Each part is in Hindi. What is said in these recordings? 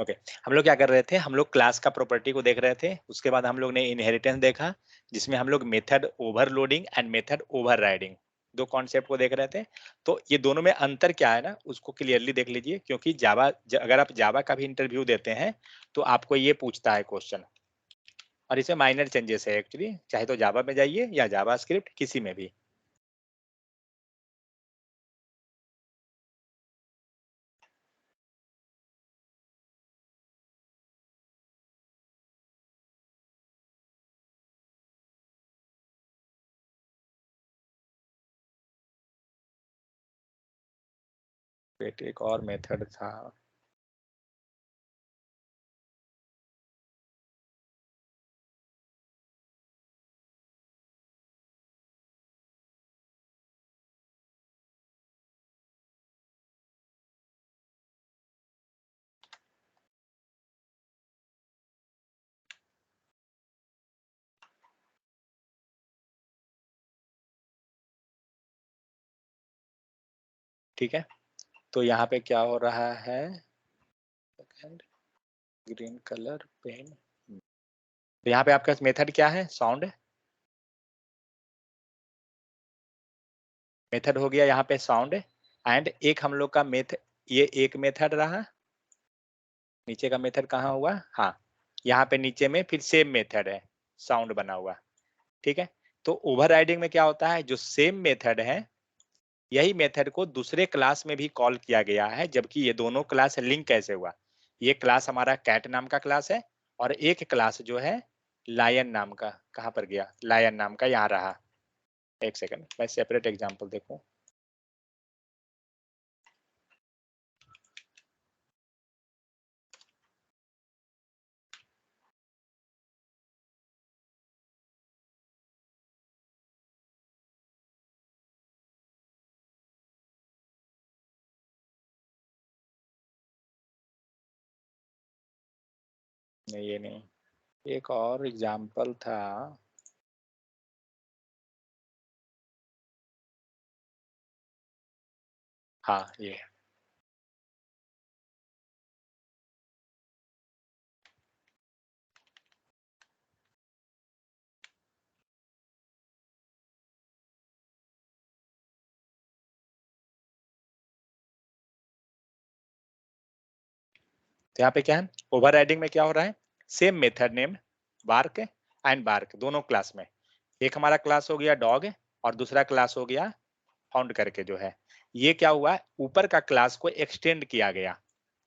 ओके, हम लोग क्या कर रहे थे, हम लोग क्लास का प्रॉपर्टी को देख रहे थे, उसके बाद हम लोग ने इनहेरिटेंस देखा, जिसमें हम लोग method overloading and method overriding दो कॉन्सेप्ट को देख रहे थे। तो ये दोनों में अंतर क्या है ना, उसको क्लियरली देख लीजिए, क्योंकि अगर आप जावा का भी इंटरव्यू देते हैं तो आपको ये पूछता है क्वेश्चन, और इसमें माइनर चेंजेस है एक्चुअली, चाहे तो जावा में जाइए या जावा स्क्रिप्ट किसी में भी। एक और मेथड था, ठीक है। तो यहाँ पे क्या हो रहा है, ग्रीन कलर पेन, तो यहाँ पे आपका मेथड क्या है, साउंड मेथड हो गया यहाँ पे साउंड, एंड एक हम लोग का मेथड, ये एक मेथड रहा, नीचे का मेथड कहाँ हुआ, हाँ यहाँ पे नीचे में फिर सेम मेथड है, साउंड बना हुआ, ठीक है। तो ओवरराइडिंग में क्या होता है, जो सेम मेथड है यही मेथड को दूसरे क्लास में भी कॉल किया गया है, जबकि ये दोनों क्लास लिंक कैसे हुआ, ये क्लास हमारा कैट नाम का क्लास है, और एक क्लास जो है लायन नाम का, कहाँ पर गया, लायन नाम का यहाँ रहा। एक सेकंड मैं सेपरेट एग्जांपल देखूं, नहीं ये नहीं, एक और एग्जांपल था, हाँ ये, तो यहाँ पे क्या है, ओवरराइडिंग में क्या हो रहा है, same method name bark and bark दोनों क्लास में, एक हमारा क्लास हो गया डॉग और दूसरा क्लास हो गया फाउंड करके जो है, ये क्या हुआ, ऊपर का क्लास को एक्सटेंड किया गया,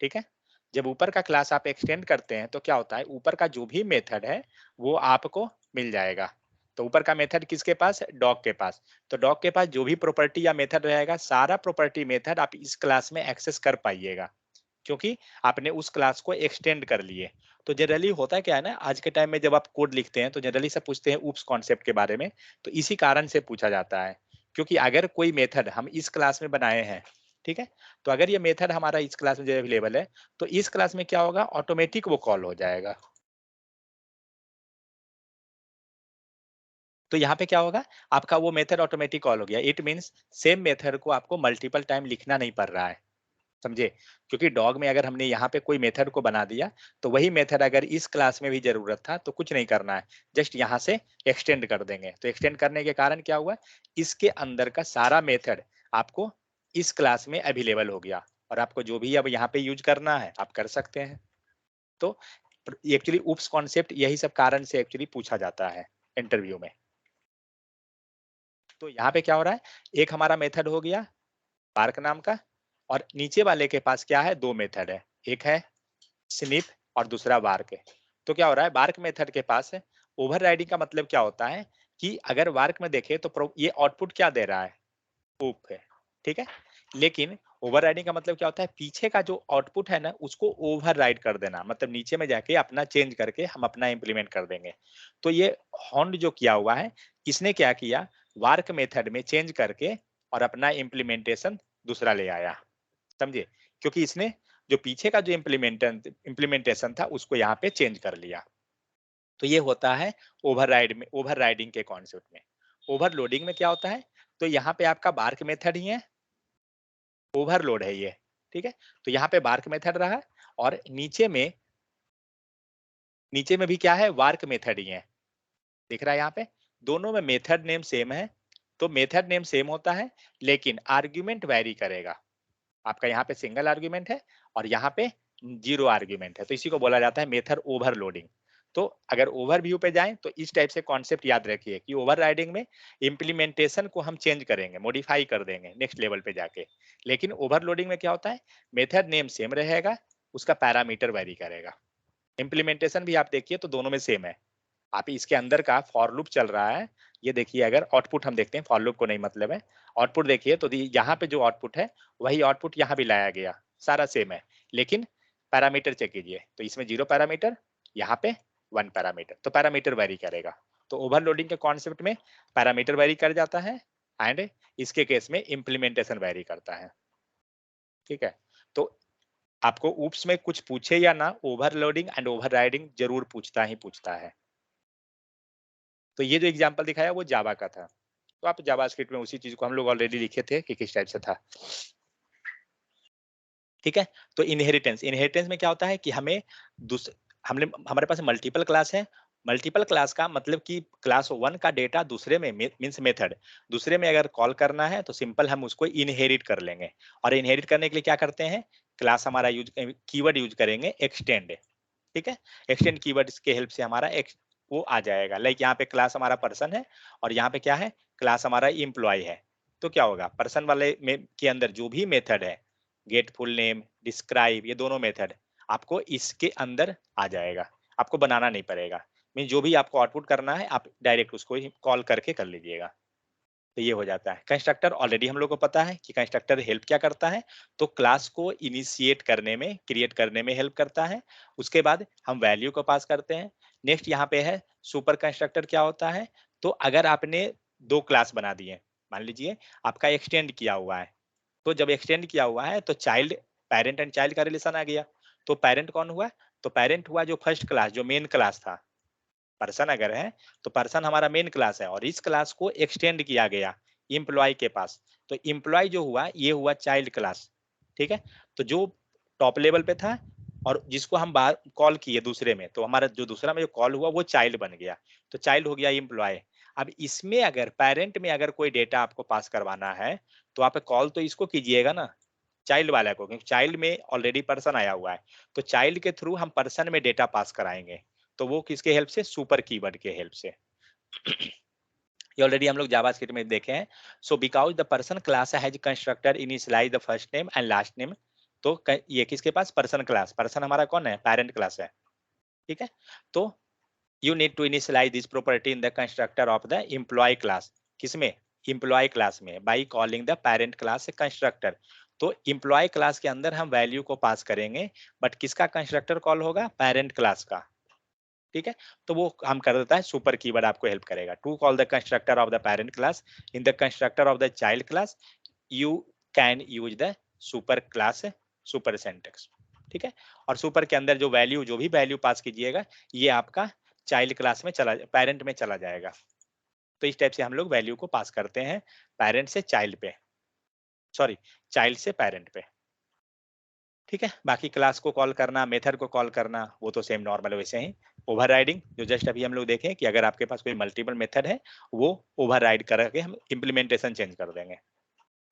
ठीक है। जब ऊपर का क्लास आप एक्सटेंड करते हैं तो क्या होता है, ऊपर का जो भी मेथड है वो आपको मिल जाएगा। तो ऊपर का मेथड किसके पास, डॉग के पास, तो डॉग के पास जो भी प्रॉपर्टी या मेथड रहेगा, सारा प्रॉपर्टी मेथड आप इस क्लास में एक्सेस कर पाइएगा, क्योंकि आपने उस क्लास को एक्सटेंड कर लिए। तो जनरली होता है क्या है ना, आज के टाइम में जब आप कोड लिखते हैं तो जनरली सब पूछते हैं ऊप्स कॉन्सेप्ट के बारे में, तो इसी कारण से पूछा जाता है, क्योंकि अगर कोई मेथड हम इस क्लास में बनाए हैं, ठीक है, तो अगर ये मेथड हमारा इस क्लास में जो अवेलेबल है, तो इस क्लास में क्या होगा, ऑटोमेटिक वो कॉल हो जाएगा। तो यहाँ पे क्या होगा, आपका वो मेथड ऑटोमेटिक कॉल हो गया, इट मीन्स सेम मेथड को आपको मल्टीपल टाइम लिखना नहीं पड़ रहा है, समझे। क्योंकि डॉग में अगर हमने यहाँ पे कोई मेथड को बना दिया, तो वही मेथड अगर इस क्लास में भी जरूरत था तो कुछ नहीं करना है, जस्ट यहाँ से एक्सटेंड कर देंगे। तो एक्सटेंड करने के कारण क्या हुआ, इसके अंदर का सारा मेथड आपको इस क्लास में अवेलेबल हो गया, और आपको जो भी अब यहाँ पे यूज करना है आप कर सकते हैं। तो एक्चुअली उप्स कॉन्सेप्ट यही सब कारण से एक्चुअली पूछा जाता है इंटरव्यू में। तो यहाँ पे क्या हो रहा है, एक हमारा मेथड हो गया पार्क नाम का, और नीचे वाले के पास क्या है, दो मेथड है, एक है स्निप और दूसरा वार्क है। तो क्या हो रहा है, वार्क मेथड के पास है, ओवरराइडिंग का मतलब क्या होता है कि अगर वार्क में देखें तो ये आउटपुट क्या दे रहा है, ऊप है, ठीक है। लेकिन ओवरराइडिंग का मतलब क्या होता है, पीछे का जो आउटपुट है ना उसको ओवरराइड कर देना, मतलब नीचे में जाके अपना चेंज करके हम अपना इंप्लीमेंट कर देंगे। तो ये हॉन्ड जो किया हुआ है, इसने क्या किया, वार्क मेथड में चेंज करके और अपना इम्प्लीमेंटेशन दूसरा ले आया, समझे। क्योंकि इसने जो पीछे का जो इम्प्लीमेंटेशन था उसको यहाँ पे चेंज कर लिया। तो ये होता है ओवरराइडिंग के कॉन्सेप्ट में। ओवरलोडिंग में क्या होता है, तो यहाँ पे आपका बार्क मेथड ही है, ओवरलोड है ये, ठीक है। तो यहाँ पे बार्क मेथड रहा, और नीचे में भी क्या है, वार्क मेथड ही है, दिख रहा है यहाँ पे, दोनों में मेथड नेम सेम है। तो मेथड नेम सेम होता है लेकिन आर्ग्यूमेंट वैरी करेगा। आपका यहाँ पे सिंगल आर्ग्यूमेंट है और यहाँ पे 0 आर्ग्यूमेंट है, तो इसी को बोला जाता है मेथड ओवरलोडिंग। तो अगर ओवरव्यू पे जाएं तो इस टाइप से कॉन्सेप्ट याद रखिए कि ओवरराइडिंग में इंप्लीमेंटेशन को हम चेंज करेंगे, मॉडिफाई कर देंगे नेक्स्ट लेवल पे जाके। लेकिन ओवरलोडिंग में क्या होता है, मेथड नेम सेम रहेगा, उसका पैरामीटर वेरी करेगा। इंप्लीमेंटेशन भी आप देखिए तो दोनों में सेम है। आप इसके अंदर का फॉर लूप चल रहा है, ये देखिए, अगर आउटपुट हम देखते हैं, फॉर लूप को नहीं मतलब है, आउटपुट देखिए तो यहाँ पे जो आउटपुट है वही आउटपुट यहाँ भी लाया गया, सारा सेम है। लेकिन पैरामीटर चेक कीजिए, तो इसमें 0 पैरामीटर, यहाँ पे 1 पैरामीटर, तो पैरामीटर वेरी करेगा। तो ओवरलोडिंग के कॉन्सेप्ट में पैरामीटर वेरी कर जाता है एंड इसके केस में इंप्लीमेंटेशन वेरी करता है। ठीक है, तो आपको ऊप्स में कुछ पूछे या ना, ओवरलोडिंग एंड ओवरराइडिंग जरूर पूछता ही पूछता है। तो ये जो एग्जांपल दिखाया वो जावा का था, तो आप जावास्क्रिप्ट में उसी चीज को हम लोग ऑलरेडी लिखे थे कि किस टाइप से था। ठीक है, तो इनहेरिटेंस में क्या होता है कि हमारे पास मल्टीपल क्लास है। मल्टीपल क्लास का मतलब कि क्लास 1 का डेटा दूसरे में मींस मेथड दूसरे में अगर कॉल करना है तो सिंपल हम उसको इनहेरिट कर लेंगे। और इनहेरिट करने के लिए क्या करते हैं, क्लास हमारा कीवर्ड यूज करेंगे एक्सटेंड। ठीक है, एक्सटेंड कीवर्ड के हेल्प से हमारा वो आ जाएगा। लाइक यहाँ पे क्लास हमारा पर्सन है और यहाँ पे क्या है, क्लास हमारा इम्प्लॉय है। तो क्या होगा, पर्सन वाले में के अंदर जो भी मेथड है, गेट फुल नेम, डिस्क्राइब, ये दोनों मेथड आपको इसके अंदर आ जाएगा, आपको बनाना नहीं पड़ेगा। मीन जो भी आपको आउटपुट करना है आप डायरेक्ट उसको ही कॉल करके कर लीजिएगा। तो ये हो जाता है। कंस्ट्रक्टर ऑलरेडी हम लोग को पता है कि कंस्ट्रक्टर हेल्प क्या करता है, तो क्लास को इनिशिएट करने में, क्रिएट करने में हेल्प करता है। उसके बाद हम वैल्यू को पास करते हैं। नेक्स्ट यहाँ पे है सुपर कंस्ट्रक्टर। क्या होता है, तो अगर आपने 2 क्लास बना दिए, मान लीजिए आपका एक्सटेंड किया हुआ है, तो जब एक्सटेंड किया हुआ है तो चाइल्ड, पेरेंट एंड चाइल्ड का रिलेशन आ गया। तो पेरेंट कौन हुआ, तो पेरेंट हुआ जो फर्स्ट क्लास, जो मेन क्लास था। पर्सन अगर है तो पर्सन हमारा मेन क्लास है और इस क्लास को एक्सटेंड किया गया इम्प्लॉय के पास, तो इम्प्लॉय जो हुआ ये हुआ चाइल्ड क्लास। ठीक है, तो जो टॉप लेवल पे था और जिसको हम कॉल किए दूसरे में, तो हमारा जो दूसरा में जो कॉल हुआ वो चाइल्ड बन गया, तो चाइल्ड हो गया इम्प्लॉय। अब इसमें अगर पेरेंट में अगर कोई डेटा आपको पास करवाना है तो आप कॉल तो इसको कीजिएगा ना, चाइल्ड वाला को, क्योंकि चाइल्ड में ऑलरेडी पर्सन आया हुआ है। तो चाइल्ड के थ्रू हम पर्सन में डेटा पास कराएंगे, तो वो किसके हेल्प से, सुपर कीवर्ड के हेल्प से। ये ऑलरेडी हम लोग जावास्क्रिप्ट में देखे हैं। So because the person class has constructor initialise the first name and last name. तो ये किसके पास, पर्सन क्लास, पर्सन हमारा कौन है, पेरेंट क्लास है। ठीक है, तो you need to initialise this property in the constructor of the employee class. किसमें, एम्प्लॉय क्लास में, by calling the parent class constructor. तो एम्प्लॉय क्लास के अंदर हम वैल्यू को पास करेंगे, बट किसका कंस्ट्रक्टर कॉल होगा, पेरेंट क्लास का। ठीक है, तो वो हम कर देता है सुपर कीवर्ड आपको हेल्प करेगा। To call the constructor of the parent class in the constructor of the child class, you can use the super class super syntax. ठीक है, और सुपर के अंदर जो वैल्यू, जो भी वैल्यू पास कीजिएगा ये आपका चाइल्ड क्लास में चला, पेरेंट में चला जाएगा। तो इस टाइप से हम लोग वैल्यू को पास करते हैं पेरेंट से चाइल्ड पे, सॉरी चाइल्ड से पेरेंट पे। ठीक है, बाकी क्लास को कॉल करना, मेथड को कॉल करना, वो तो सेम नॉर्मल वैसे ही। ओवरराइडिंग जो जस्ट अभी हम लोग देखें कि अगर आपके पास कोई मल्टीपल मेथड है वो ओवरराइड करके हम इंप्लीमेंटेशन चेंज कर देंगे।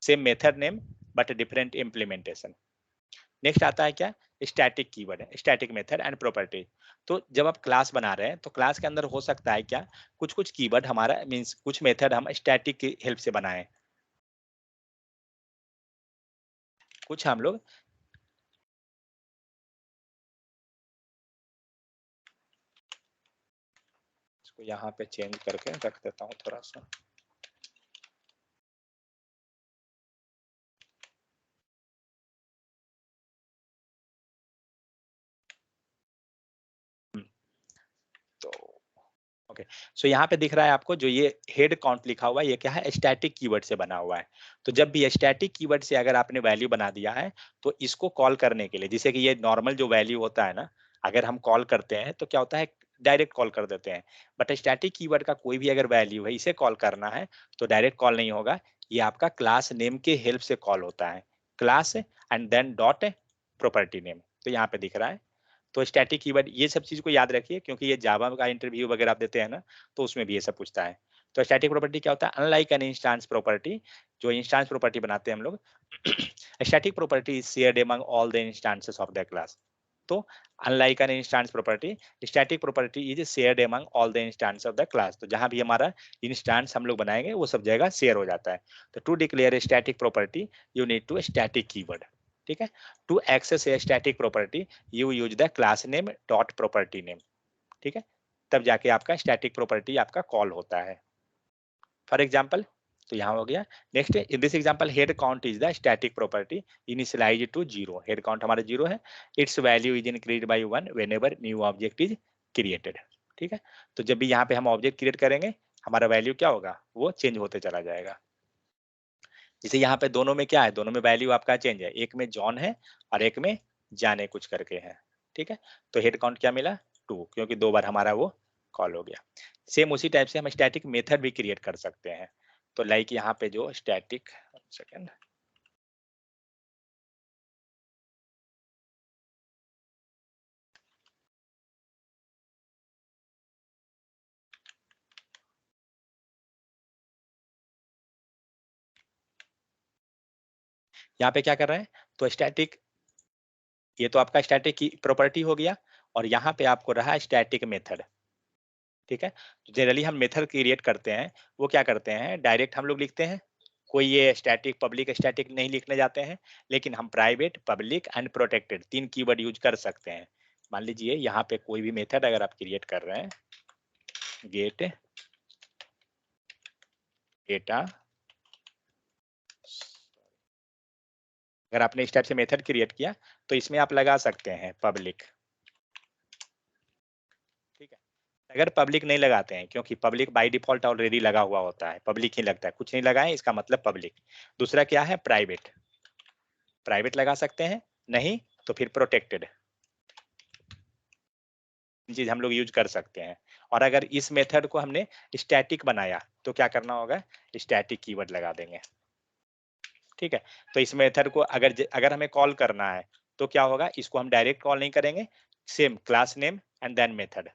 Same method name but different implementation. Next आता है क्या, static keyword, static method and property. तो जब आप क्लास बना रहे हैं तो क्लास के अंदर हो सकता है क्या, कुछ कुछ कीवर्ड हमारा मीन्स कुछ मेथड हम स्टैटिक की हेल्प से बनाएं, कुछ हम लोग इसको यहाँ पे चेंज करके रख देता हूँ थोड़ा सा। तो ओके, सो यहाँ पे दिख रहा है आपको जो ये हेड काउंट लिखा हुआ है, ये क्या है, स्टैटिक कीवर्ड से बना हुआ है। तो जब भी स्टैटिक कीवर्ड से अगर आपने वैल्यू बना दिया है तो इसको कॉल करने के लिए, जैसे कि ये नॉर्मल जो वैल्यू होता है ना, अगर हम कॉल करते हैं तो क्या होता है, डायरेक्ट कॉल कर देते हैं। बट स्टैटिक कीवर्ड का कोई भी अगर वैल्यू है, इसे कॉल करना है तो डायरेक्ट कॉल नहीं होगा, ये आपका क्लास नेम के हेल्प से कॉल होता है। Class and then dot property name, तो यहाँ पे दिख रहा है। तो स्टैटिक कीवर्ड ये सब चीज को याद रखिए, क्योंकि ये जावा का इंटरव्यू वगैरह आप देते हैं ना, तो उसमें भी ये सब पूछता है। तो स्टैटिक प्रॉपर्टी क्या होता है? अनलाइक एन इंस्टेंस प्रॉपर्टी, जो इंस्टेंस प्रॉपर्टी बनाते हैं हम लोग, static property is shared among all the instances of the class. तो unlike an instance property, static property is shared among all the instance of the class. तो जहां भी हमारा इंस्टेंस हम लोग बनाएंगे वो सब जगह शेयर हो जाता है। तो to declare static property you need to static keyword. ठीक है। To access a static property you use the class name dot property name. ठीक है, तब जाके आपका स्टैटिक प्रॉपर्टी आपका कॉल होता है। फॉर एग्जांपल, तो यहाँ हो गया। Next, in this example head count is the static property initialize to 0। Head count हमारा 0 है। It's value is increase by 1 whenever new object is created. ठीक है, तो जब भी यहाँ पे हम ऑब्जेक्ट क्रिएट करेंगे, हमारा वैल्यू क्या होगा? वो चेंज होते चला जाएगा। जैसे यहाँ पे दोनों में क्या है? दोनों में वैल्यू आपका चेंज है। एक में जॉन है और एक में जाने कुछ करके है। ठीक है, तो हेड काउंट क्या मिला? 2, क्योंकि 2 बार हमारा वो कॉल हो गया। सेम उसी टाइप से हम स्टैटिक मेथड भी क्रिएट कर सकते हैं। तो लाइक यहाँ पे जो स्टैटिक, सेकेंड, यहाँ पे क्या कर रहे हैं? तो स्टैटिक, ये तो आपका स्टैटिक की प्रॉपर्टी हो गया, और यहाँ पे आपको रहा स्टैटिक मेथड। ठीक है, तो जनरली हम मेथड क्रिएट करते हैं, वो क्या करते हैं? डायरेक्ट हम लोग लिखते हैं। कोई ये स्टैटिक पब्लिक स्टैटिक नहीं लिखने जाते हैं, लेकिन हम private public and protected 3 keyword use कर सकते हैं। मान लीजिए यहाँ पे कोई भी मेथड अगर आप क्रिएट कर रहे हैं, गेट डेटा, अगर आपने इस टाइप से मेथड क्रिएट किया, तो इसमें आप लगा सकते हैं पब्लिक। ठीक है, अगर पब्लिक नहीं लगाते हैं, क्योंकि पब्लिक बाय डिफॉल्ट ऑलरेडी लगा हुआ होता है, पब्लिक ही लगता है, कुछ नहीं लगाए इसका मतलब पब्लिक। दूसरा क्या है? प्राइवेट, प्राइवेट लगा सकते हैं, नहीं तो फिर प्रोटेक्टेड, चीज हम लोग यूज कर सकते हैं। और अगर इस मेथड को हमने स्टैटिक बनाया, तो क्या करना होगा? स्टैटिक कीवर्ड लगा देंगे। ठीक है, तो इस मेथड को अगर हमें कॉल करना है, तो क्या होगा? इसको हम डायरेक्ट कॉल नहीं करेंगे, same class name and then method.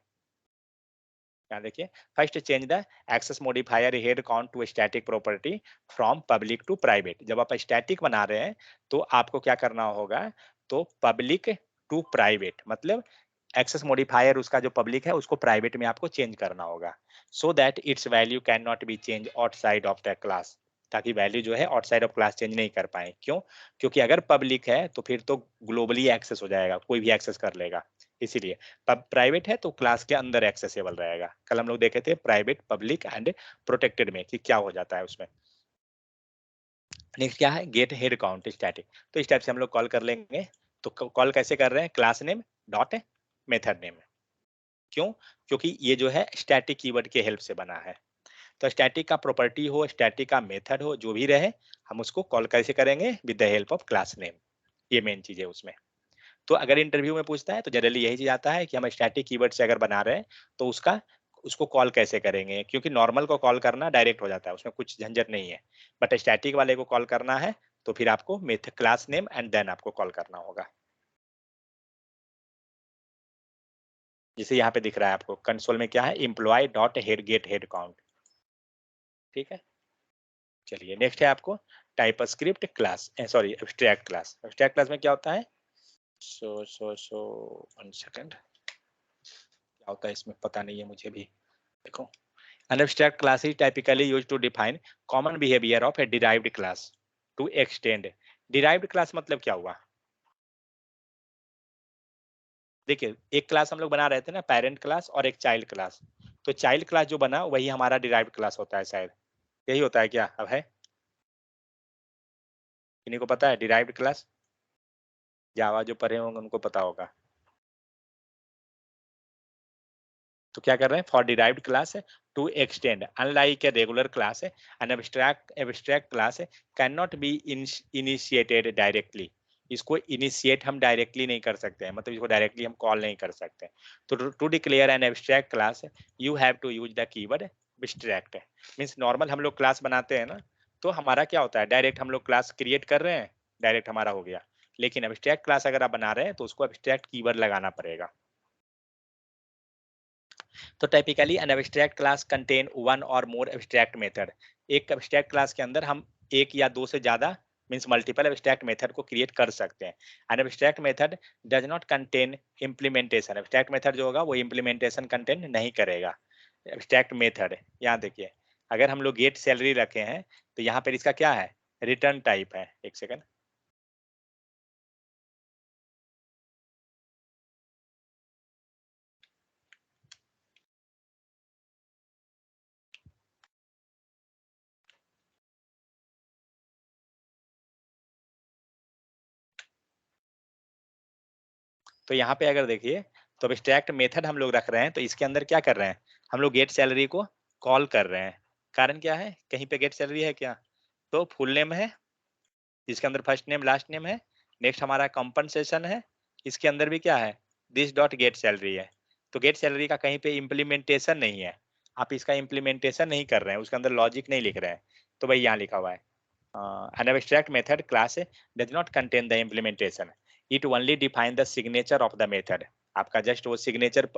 यहाँ देखिए, first change the access modifier head count to static property from public to private. जब आप स्टैटिक बना रहे हैं, तो आपको क्या करना होगा? तो पब्लिक टू प्राइवेट, मतलब एक्सेस मॉडिफायर उसका जो पब्लिक है उसको प्राइवेट में आपको चेंज करना होगा, so that it's value can not B change outside of the class. ताकि वैल्यू जो है आउटसाइड ऑफ क्लास चेंज नहीं कर पाए। क्यों? क्योंकि अगर पब्लिक है तो फिर तो ग्लोबली एक्सेस हो जाएगा, कोई भी एक्सेस कर लेगा। इसीलिए प्राइवेट है तो क्लास के अंदर एक्सेसिबल रहेगा। कल हम लोग देखे थे प्राइवेट पब्लिक एंड प्रोटेक्टेड में कि क्या हो जाता है उसमें। नेक्स्ट क्या है? Get head count static. तो इस टाइप से हम लोग कॉल कर लेंगे। तो कॉल कैसे कर रहे हैं? Class name dot method name. क्यों? क्योंकि ये जो है स्टैटिक कीवर्ड के हेल्प से बना है। तो स्टैटिक का प्रॉपर्टी हो, स्टैटिक का मेथड हो, जो भी रहे, हम उसको कॉल कैसे करेंगे? With the help of class name. ये मेन चीज है उसमें। तो अगर इंटरव्यू में पूछता है, तो जनरली यही चीज आता है कि हम स्टैटिक कीवर्ड से अगर बना रहे हैं, तो उसको कॉल कैसे करेंगे? क्योंकि नॉर्मल को कॉल करना डायरेक्ट हो जाता है, उसमें कुछ झंझट नहीं है। बट स्टैटिक वाले को कॉल करना है, तो फिर आपको method class name and then आपको कॉल करना होगा। जैसे यहाँ पे दिख रहा है आपको कंसोल में क्या है? Employee dot head get head count. ठीक है, चलिए नेक्स्ट है आपको TypeScript class, sorry abstract class. Abstract class में क्या होता है? सो 1 सेकंड, क्या होता है इसमें पता नहीं है मुझे भी। देखो, an abstract class is typically used to define common behavior of a derived class to extend। derived class मतलब क्या हुआ? देखिए, एक क्लास हम लोग बना रहे थे ना, पेरेंट क्लास और एक चाइल्ड क्लास। तो चाइल्ड क्लास जो बना वही हमारा डिराइव्ड क्लास होता है शायद। यही होता है क्या? अब है, किन्हीं को पता है डिराइव्ड क्लास? जावा जो पढ़े होंगे उनको पता होगा। तो क्या कर रहे हैं? फॉर डिराइव्ड क्लास है to extend unlike a regular class है, एन एब्स्ट्रैक्ट क्लास है can not be initiated directly. इसको इनिशिएट हम डायरेक्टली नहीं कर सकते हैं, मतलब इसको डायरेक्टली हम कॉल नहीं कर सकते। तो to declare an abstract class you have to use the keyword abstract. Means normal हम लोग क्लास बनाते हैं ना, तो हमारा क्या होता है? डायरेक्ट हम लोग क्लास क्रिएट कर रहे हैं, डायरेक्ट हमारा हो गया। लेकिन एब्स्ट्रैक्ट क्लास अगर आप बना रहे हैं तो उसको एब्स्ट्रैक्ट कीवर्ड लगाना पड़ेगा। तो typically N abstract class contain one और मोर एब्स्ट्रैक्ट मेथड। एक एब्स्ट्रैक्ट क्लास के अंदर हम एक या दो से ज्यादा मीन्स मल्टीपल एब्स्ट्रैक्ट मेथड को क्रिएट कर सकते हैं। An abstract method does not contain implementation. Abstract method जो होगा वो इम्प्लीमेंटेशन कंटेन नहीं करेगा। एब्स्ट्रैक्ट मेथड यहाँ देखिए, अगर हम लोग गेट सैलरी रखे हैं तो यहाँ पर इसका क्या है, रिटर्न टाइप है। एक सेकंड, तो यहाँ पे अगर देखिए तो एब्स्ट्रैक्ट मेथड हम लोग रख रहे हैं तो इसके अंदर क्या कर रहे हैं, हम लोग गेट सैलरी को कॉल कर रहे हैं। कारण क्या है, कहीं पे गेट सैलरी है क्या, तो फुल नेम है, इसके अंदर फर्स्ट नेम लास्ट नेम है, नेक्स्ट हमारा कंपनसेशन है, इसके अंदर भी क्या है, दिस डॉट गेट सैलरी है। तो गेट सैलरी का कहीं पे इम्प्लीमेंटेशन नहीं है, आप इसका इम्प्लीमेंटेशन नहीं कर रहे हैं, उसके अंदर लॉजिक नहीं लिख रहे हैं, तो भाई यहाँ लिखा हुआ है an abstract method class does not contain the implementation, it only define the signature of the method। आपका जस्ट वो सिग्नेचर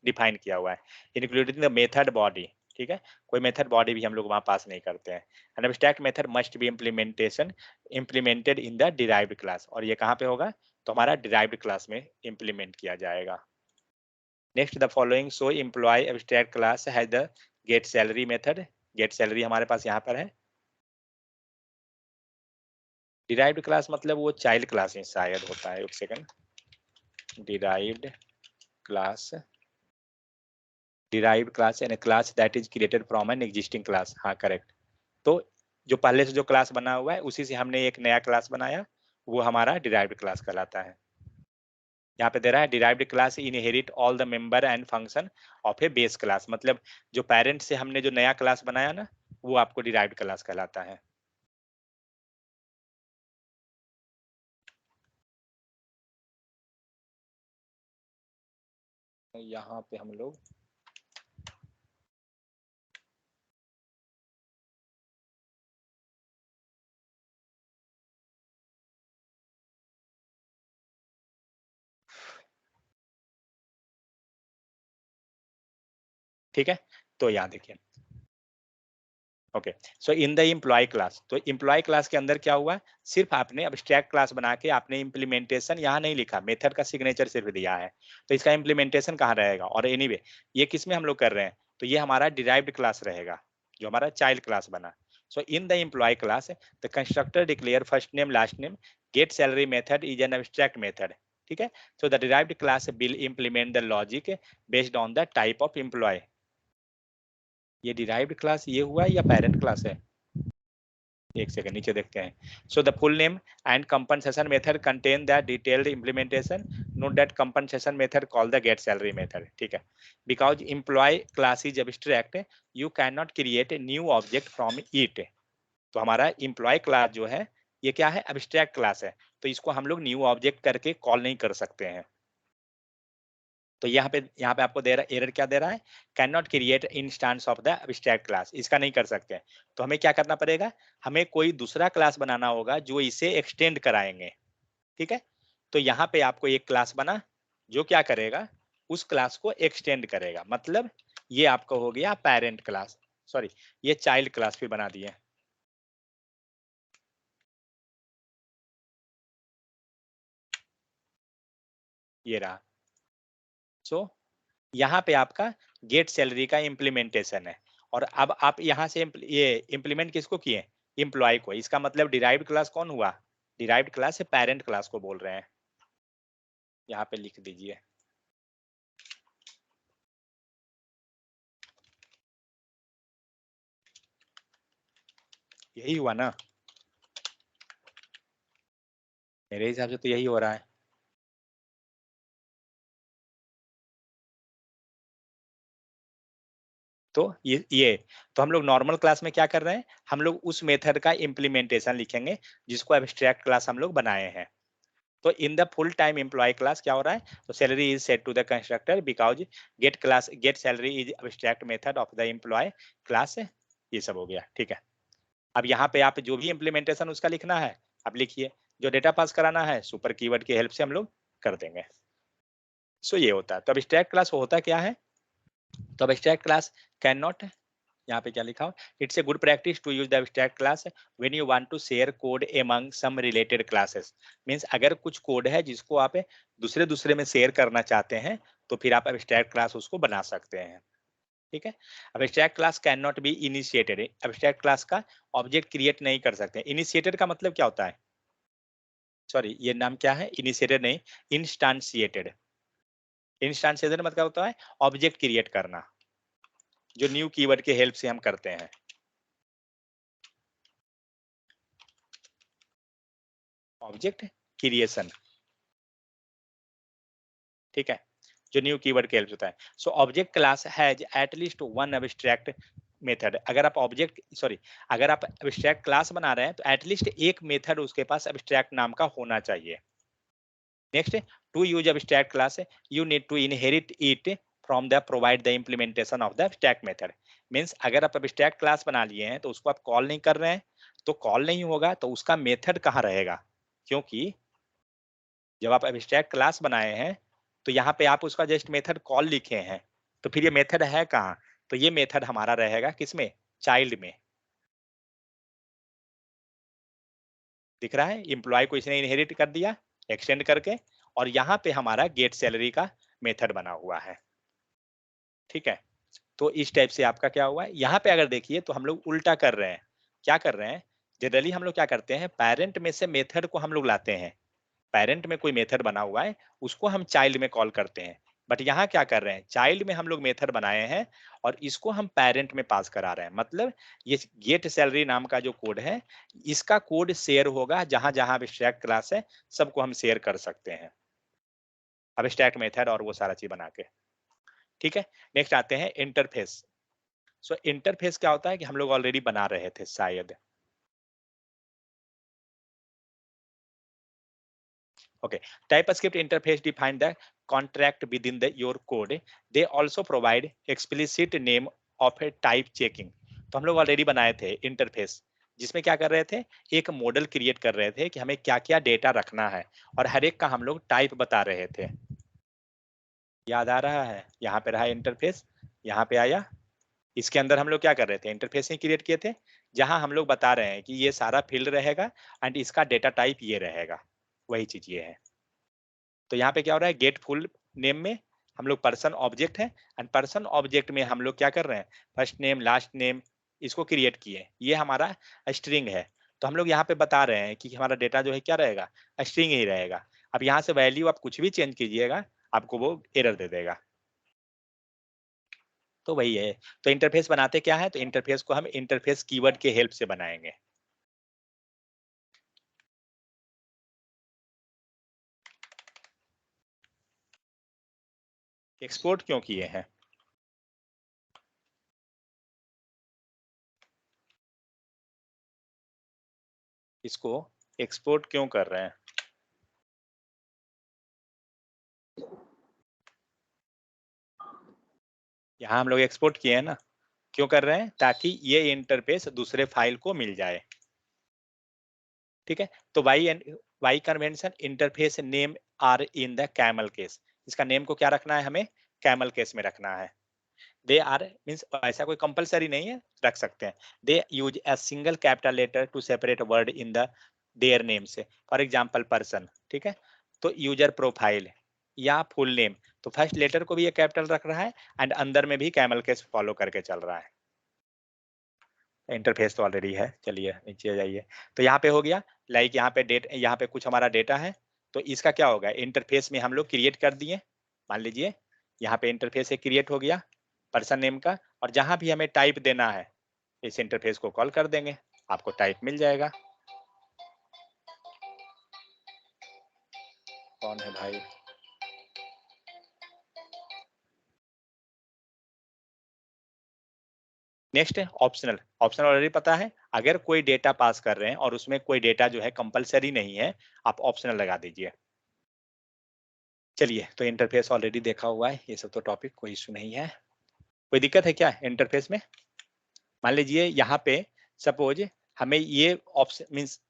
डिफाइन किया हुआ है, इंक्लूडिंग द मेथड बॉडी। ठीक है, कोई मेथड बॉडी भी हम लोग वहां पास नहीं करते हैं। An abstract method must be implemented in the derived class, और ये कहाँ पे होगा, तो हमारा डिराइव्ड क्लास में इम्प्लीमेंट किया जाएगा। Next the following so employee abstract class has the get salary method. Get salary हमारे पास यहाँ पर है। डिराइव्ड क्लास मतलब वो चाइल्ड क्लास में शायद होता है, एक second, derived class, derived class यानी class that is created from an existing class. हाँ करेक्ट। तो जो पहले से जो क्लास बना हुआ है उसी से हमने एक नया क्लास बनाया, वो हमारा डिराइव्ड क्लास कहलाता है। यहाँ पे दे रहा है derived class inherit all the member and function of A base class, मतलब जो पेरेंट से हमने जो नया क्लास बनाया ना, वो आपको डिराइव्ड क्लास कहलाता है। यहाँ पे हम लोग ठीक है, तो यहाँ देखिए okay, so in the employee class, तो एम्प्लॉय क्लास के अंदर क्या हुआ, सिर्फ आपने अब्स्ट्रैक्ट क्लास बना के आपने इम्प्लीमेंटेशन यहाँ नहीं लिखा, मेथड का सिग्नेचर सिर्फ दिया है, तो इसका इम्प्लीमेंटेशन कहाँ रहेगा। और एनीवे ये किस में हम लोग कर रहे हैं, तो ये हमारा डिराइव्ड क्लास रहेगा, जो हमारा चाइल्ड क्लास बना। So in the employee class the constructor declare first name last name, get salary method is an abstract method. ठीक है, so the derived class will implement the logic based on the type of employee. ये डिराइव्ड क्लास ये हुआ या पेरेंट क्लास है, एक सेकंड नीचे देखते हैं। So the full name and compensation method contain the detailed implementation, note that compensation method call the get salary method. ठीक है, because employee class is abstract you can not create a new object from it. तो हमारा एम्प्लॉय क्लास जो है ये क्या है, एब्स्ट्रैक्ट क्लास है, तो इसको हम लोग न्यू ऑब्जेक्ट करके कॉल नहीं कर सकते हैं। तो यहाँ पे आपको दे रहा एरर क्या दे रहा है, can not create instance of the abstract class, इसका नहीं कर सकते हैं। तो हमें क्या करना पड़ेगा, हमें कोई दूसरा क्लास बनाना होगा जो इसे एक्सटेंड कराएंगे। ठीक है, तो यहाँ पे आपको एक क्लास बना जो क्या करेगा, उस क्लास को एक्सटेंड करेगा, मतलब ये आपका हो गया पेरेंट क्लास, सॉरी ये चाइल्ड क्लास भी बना दिए, ये रहा। सो यहाँ पे आपका गेट सैलरी का इम्प्लीमेंटेशन है, और अब आप यहाँ से ये इम्प्लीमेंट किसको किए, एम्प्लॉय को, इसका मतलब डिराइव्ड क्लास कौन हुआ, डिराइव्ड क्लास से पेरेंट क्लास को बोल रहे हैं। यहाँ पे लिख दीजिए, यही हुआ ना, मेरे हिसाब से तो यही हो रहा है। तो ये तो हम लोग नॉर्मल क्लास में क्या कर रहे हैं, हम लोग उस मेथड का इम्प्लीमेंटेशन लिखेंगे जिसको एब्स्ट्रैक्ट क्लास हम लोग बनाए हैं। तो in the full time employee class क्या हो रहा है, तो salary is set to the constructor because get salary is abstract method of the employee class. ये सब हो गया, ठीक है। अब यहाँ पे आप जो भी इम्प्लीमेंटेशन उसका लिखना है आप लिखिए, जो डेटा पास कराना है सुपर कीवर्ड की हेल्प से हम लोग कर देंगे। सो ये होता है। तो अब स्टैक क्लास होता क्या है? तो अब स्टैक क्लास कैन नॉट, यहाँ पे क्या लिखा हो, it's a good practice to use the abstract class when you want to share code among some related classes. Means अगर कुछ कोड है जिसको आप दूसरे दूसरे में शेयर करना चाहते हैं तो फिर आप एब्स्ट्रैक्ट क्लास उसको बना सकते हैं। ठीक है। अब abstract class can not be initiated, abstract class का ऑब्जेक्ट क्रिएट नहीं कर सकते। इनिशिएटेड का मतलब क्या होता है? सॉरी, ये नाम क्या है? इनिशिएटेड नहीं, इंस्टांशिएटेड। इंस्टांशिएटेड मतलब होता है ऑब्जेक्ट क्रिएट करना, जो न्यू कीवर्ड के हेल्प से हम करते हैं। ऑब्जेक्ट क्रिएशन, ठीक है, जो न्यू कीवर्ड के हेल्प से होता है। So object class has at least one abstract method. अगर आप ऑब्जेक्ट सॉरी अगर आप एब्स्ट्रैक्ट क्लास बना रहे हैं तो एटलीस्ट एक मेथड उसके पास एब्स्ट्रैक्ट नाम का होना चाहिए। Next, to use abstract class you need to inherit it from the provide the implementation of the abstract method. Means अगर आप एब्स्ट्रैक्ट क्लास बना लिए हैं तो उसको आप कॉल नहीं कर रहे हैं, तो कॉल नहीं होगा तो उसका मेथड कहाँ रहेगा? क्योंकि जब आप एब्स्ट्रैक्ट क्लास बनाए हैं तो यहाँ पे आप उसका जस्ट मेथड कॉल लिखे हैं, तो फिर ये मेथड है कहाँ? तो ये मेथड हमारा रहेगा किसमें? चाइल्ड में। दिख रहा है, एम्प्लॉय को इसने इनहेरिट कर दिया एक्सटेंड करके, और यहाँ पे हमारा गेट सैलरी का मेथड बना हुआ है। ठीक है। तो इस टाइप से आपका क्या हुआ है, यहाँ पे अगर देखिए तो हम लोग उल्टा कर रहे हैं। क्या कर रहे हैं? जनरली हम लोग क्या करते हैं, पेरेंट में से मेथड को हम लोग लाते हैं। पेरेंट में कोई मेथड बना हुआ है उसको हम चाइल्ड में कॉल करते हैं। बट यहाँ क्या कर रहे हैं, चाइल्ड में हम लोग मेथड बनाए हैं और इसको हम पेरेंट में पास करा रहे हैं। मतलब ये गेट सैलरी नाम का जो कोड है, इसका कोड शेयर होगा जहां जहां एब्स्ट्रैक्ट क्लास है, सबको हम शेयर कर सकते हैं एब्स्ट्रैक्ट मेथड और वो सारा चीज बना के। ठीक है। नेक्स्ट आते हैं इंटरफेस। सो इंटरफेस क्या होता है कि हम लोग ऑलरेडी बना रहे थे शायद। Okay. TypeScript interface define the contract within the your code. They also provide explicit name of a type checking. तो हम लोग ऑलरेडी बनाए थे इंटरफेस, जिसमें क्या कर रहे थे, एक मॉडल क्रिएट कर रहे थे कि हमें क्या क्या डेटा रखना है और हर एक का हम लोग टाइप बता रहे थे। याद आ रहा है? यहाँ पे रहा इंटरफेस, यहाँ पे आया, इसके अंदर हम लोग क्या कर रहे थे, इंटरफेस ही क्रिएट किए थे, जहां हम लोग बता रहे हैं कि ये सारा फील्ड रहेगा एंड इसका डेटा टाइप ये रहेगा। वही चीज ये है। तो यहाँ पे क्या हो रहा है, गेट फुल नेम में हम लोग पर्सन ऑब्जेक्ट है एंड पर्सन ऑब्जेक्ट में हम लोग क्या कर रहे हैं, फर्स्ट नेम लास्ट नेम इसको क्रिएट किए, ये हमारा स्ट्रिंग है। तो हम लोग यहाँ पे बता रहे हैं कि हमारा डेटा जो है क्या रहेगा, स्ट्रिंग ही रहेगा। अब यहाँ से वैल्यू आप कुछ भी चेंज कीजिएगा आपको वो एरर दे देगा। तो वही है। तो इंटरफेस बनाते क्या है, तो इंटरफेस को हम इंटरफेस कीवर्ड के हेल्प से बनाएंगे। एक्सपोर्ट क्यों किए हैं, इसको एक्सपोर्ट क्यों कर रहे हैं? यहाँ हम लोग एक्सपोर्ट किए हैं ना, क्यों कर रहे हैं, ताकि ये इंटरफेस दूसरे फाइल को मिल जाए। ठीक है। तो why convention interface name are in the camel case, इसका नेम को क्या रखना है, हमें कैमल केस में रखना है। दे आर मीन्स ऐसा कोई कंपलसरी नहीं है, रख सकते हैं। They use a single capital letter to separate word in the their name से, फॉर एग्जाम्पल पर्सन। ठीक है। तो यूजर प्रोफाइल या फुल नेम, तो फर्स्ट लेटर को भी ये कैपिटल रख रहा है एंड अंदर में भी कैमल केस फॉलो करके चल रहा है। इंटरफेस तो ऑलरेडी है, चलिए नीचे जाइए। तो यहाँ पे हो गया, लाइक यहाँ पे डेट, यहाँ पे कुछ हमारा डेटा है, तो इसका क्या होगा, इंटरफेस में हम लोग क्रिएट कर दिए। मान लीजिए यहाँ पे इंटरफेस एक क्रिएट हो गया पर्सन नेम का, और जहां भी हमें टाइप देना है इस इंटरफेस को कॉल कर देंगे, आपको टाइप मिल जाएगा। कौन है भाई? नेक्स्ट है ऑप्शनल। ऑप्शनल ऑलरेडी पता है, अगर कोई डेटा पास कर रहे हैं और उसमें कोई डेटा जो है कंपलसरी नहीं है, आप ऑप्शनल लगा दीजिए। चलिए, तो इंटरफेस ऑलरेडी देखा हुआ है, ये सब तो टॉपिक कोई इशू नहीं है। कोई दिक्कत है क्या इंटरफेस में? मान लीजिए यहाँ पे सपोज हमें ये ऑप्शन मीन्स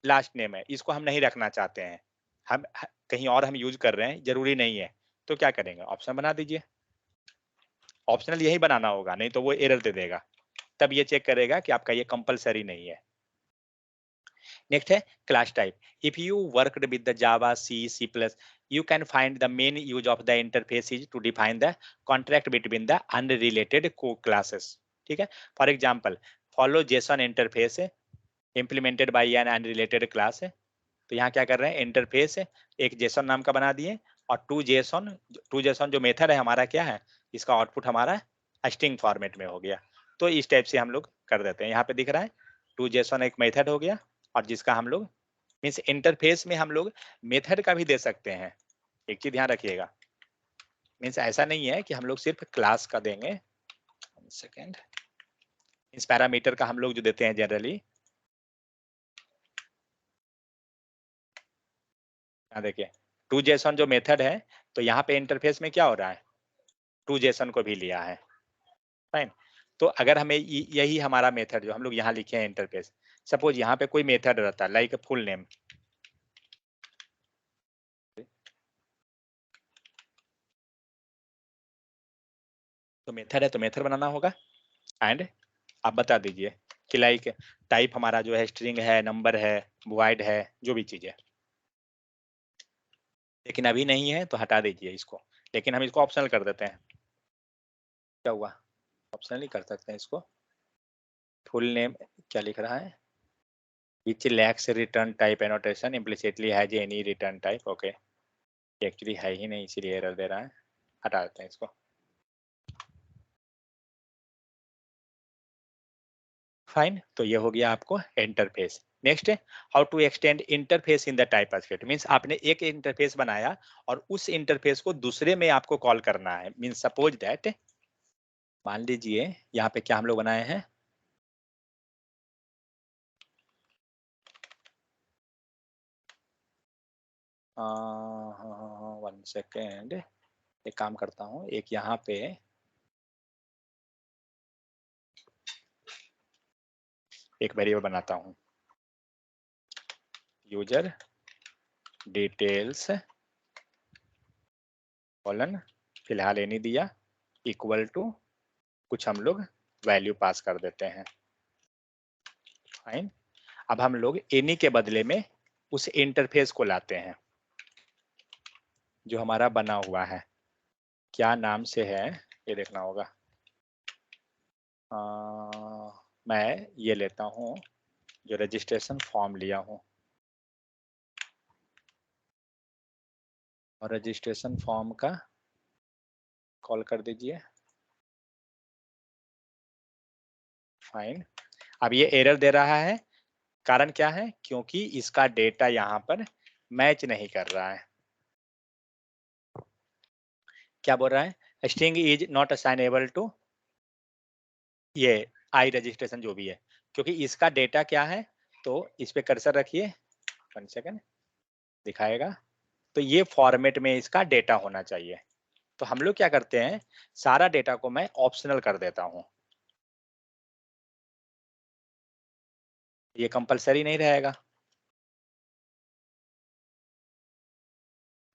लास्ट नेम है, इसको हम नहीं रखना चाहते हैं, हम कहीं और हम यूज कर रहे हैं, जरूरी नहीं है, तो क्या करेंगे, ऑप्शन बना दीजिए। ऑप्शनल यही बनाना होगा, नहीं तो वो एरर दे देगा, तब ये चेक करेगा कि आपका ये कंपलसरी नहीं है। नेक्स्ट है class type. If you worked with the Java, C plus, you can find the main use of the interface is to define the contract between the unrelated co-classes. ठीक है, for example follow JSON interface implemented by an unrelated class है, तो यहाँ क्या कर रहे हैं, इंटरफेस एक JSON नाम का बना दिए, और टू जेसन जो मेथड है हमारा क्या है, इसका आउटपुट हमारा स्ट्रिंग फॉर्मेट में हो गया। तो इस टाइप से हम लोग कर देते हैं, यहाँ पे दिख रहा है टू जेसन एक मेथड हो गया, और जिसका हम लोग मीन्स इंटरफेस में हम लोग मेथड का भी दे सकते हैं। एक चीज ध्यान रखिएगा, मीन्स ऐसा नहीं है कि हम लोग सिर्फ क्लास का देंगे, सेकेंड, इस पैरामीटर का हम लोग जो देते हैं जनरली, देखिए टू जेसन जो मेथड है, तो यहाँ पे इंटरफेस में क्या हो रहा है, टू जेसन को भी लिया है, फाइन। तो अगर हमें यही हमारा मेथड जो हम लोग यहाँ लिखे हैं इंटरफेस, सपोज यहाँ पे कोई मेथड रहता है लाइक फुल नेम, तो मेथड है तो मेथड बनाना होगा, एंड आप बता दीजिए कि लाइक टाइप हमारा जो है स्ट्रिंग है, नंबर है, वॉइड है, जो भी चीज है, लेकिन अभी नहीं है तो हटा दीजिए इसको, लेकिन हम इसको ऑप्शनल कर देते हैं। क्या हुआ, ऑप्शनल ही कर सकते हैं इसको। फुल नेम क्या लिख रहा है, which lacks return type annotation implicitly has any return type, okay, actually है ही नहीं इसीलिए एरर दे रहा है, हटा देते हैं इसको। फाइन, तो ये हो गया आपको इंटरफेस। नेक्स्ट है how to extend interface in the TypeScript, means आपने एक इंटरफेस बनाया और उस इंटरफेस को दूसरे में आपको कॉल करना है, मींस सपोज दैट, मान लीजिए यहाँ पे क्या हम लोग बनाए हैं, वन सेकेंड, एक काम करता हूँ, एक यहाँ पे एक वेरिएबल बनाता हूँ, यूजर डिटेल्स कॉलन, फिलहाल ये नहीं दिया, इक्वल टू कुछ हम लोग वैल्यू पास कर देते हैं, फाइन। अब हम लोग एनी के बदले में उस इंटरफेस को लाते हैं जो हमारा बना हुआ है, क्या नाम से है ये देखना होगा, मैं ये लेता हूँ जो रजिस्ट्रेशन फॉर्म लिया हूँ, और रजिस्ट्रेशन फॉर्म का कॉल कर दीजिए, फाइन। अब ये एरर दे रहा है, कारण क्या है, क्योंकि इसका डेटा यहाँ पर मैच नहीं कर रहा है। क्या बोल रहा है, string is not assignable to ये आई रजिस्ट्रेशन जो भी है, क्योंकि इसका डेटा क्या है, तो इस पे कर्सर रखिए, 1 सेकेंड दिखाएगा, तो ये फॉर्मेट में इसका डेटा होना चाहिए। तो हम लोग क्या करते हैं, सारा डेटा को मैं ऑप्शनल कर देता हूं, ये कंपलसरी नहीं रहेगा,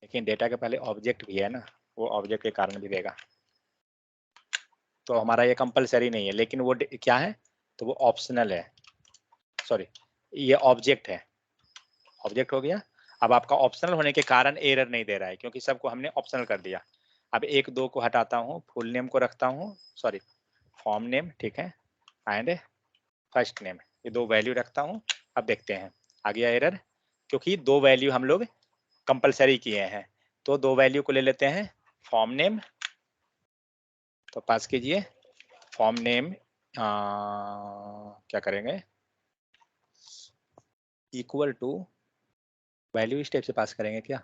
लेकिन डेटा के पहले ऑब्जेक्ट भी है ना, वो ऑब्जेक्ट के कारण भी देगा, तो हमारा ये कंपलसरी नहीं है, लेकिन वो क्या है, तो वो ऑप्शनल है, सॉरी ये ऑब्जेक्ट है, ऑब्जेक्ट हो गया। अब आपका ऑप्शनल होने के कारण एरर नहीं दे रहा है, क्योंकि सबको हमने ऑप्शनल कर दिया। अब एक दो को हटाता हूँ, फुल नेम को रखता हूँ, सॉरी फॉर्म नेम, ठीक है, एंड फर्स्ट नेम, ये दो वैल्यू रखता हूँ। अब देखते हैं आ गया एरर, क्योंकि दो वैल्यू हम लोग कंपलसरी किए हैं, तो दो वैल्यू को ले लेते हैं, फॉर्म नेम, तो पास कीजिए फॉर्म नेम, क्या करेंगे, इक्वल टू वैल्यू इस टाइप से पास करेंगे क्या,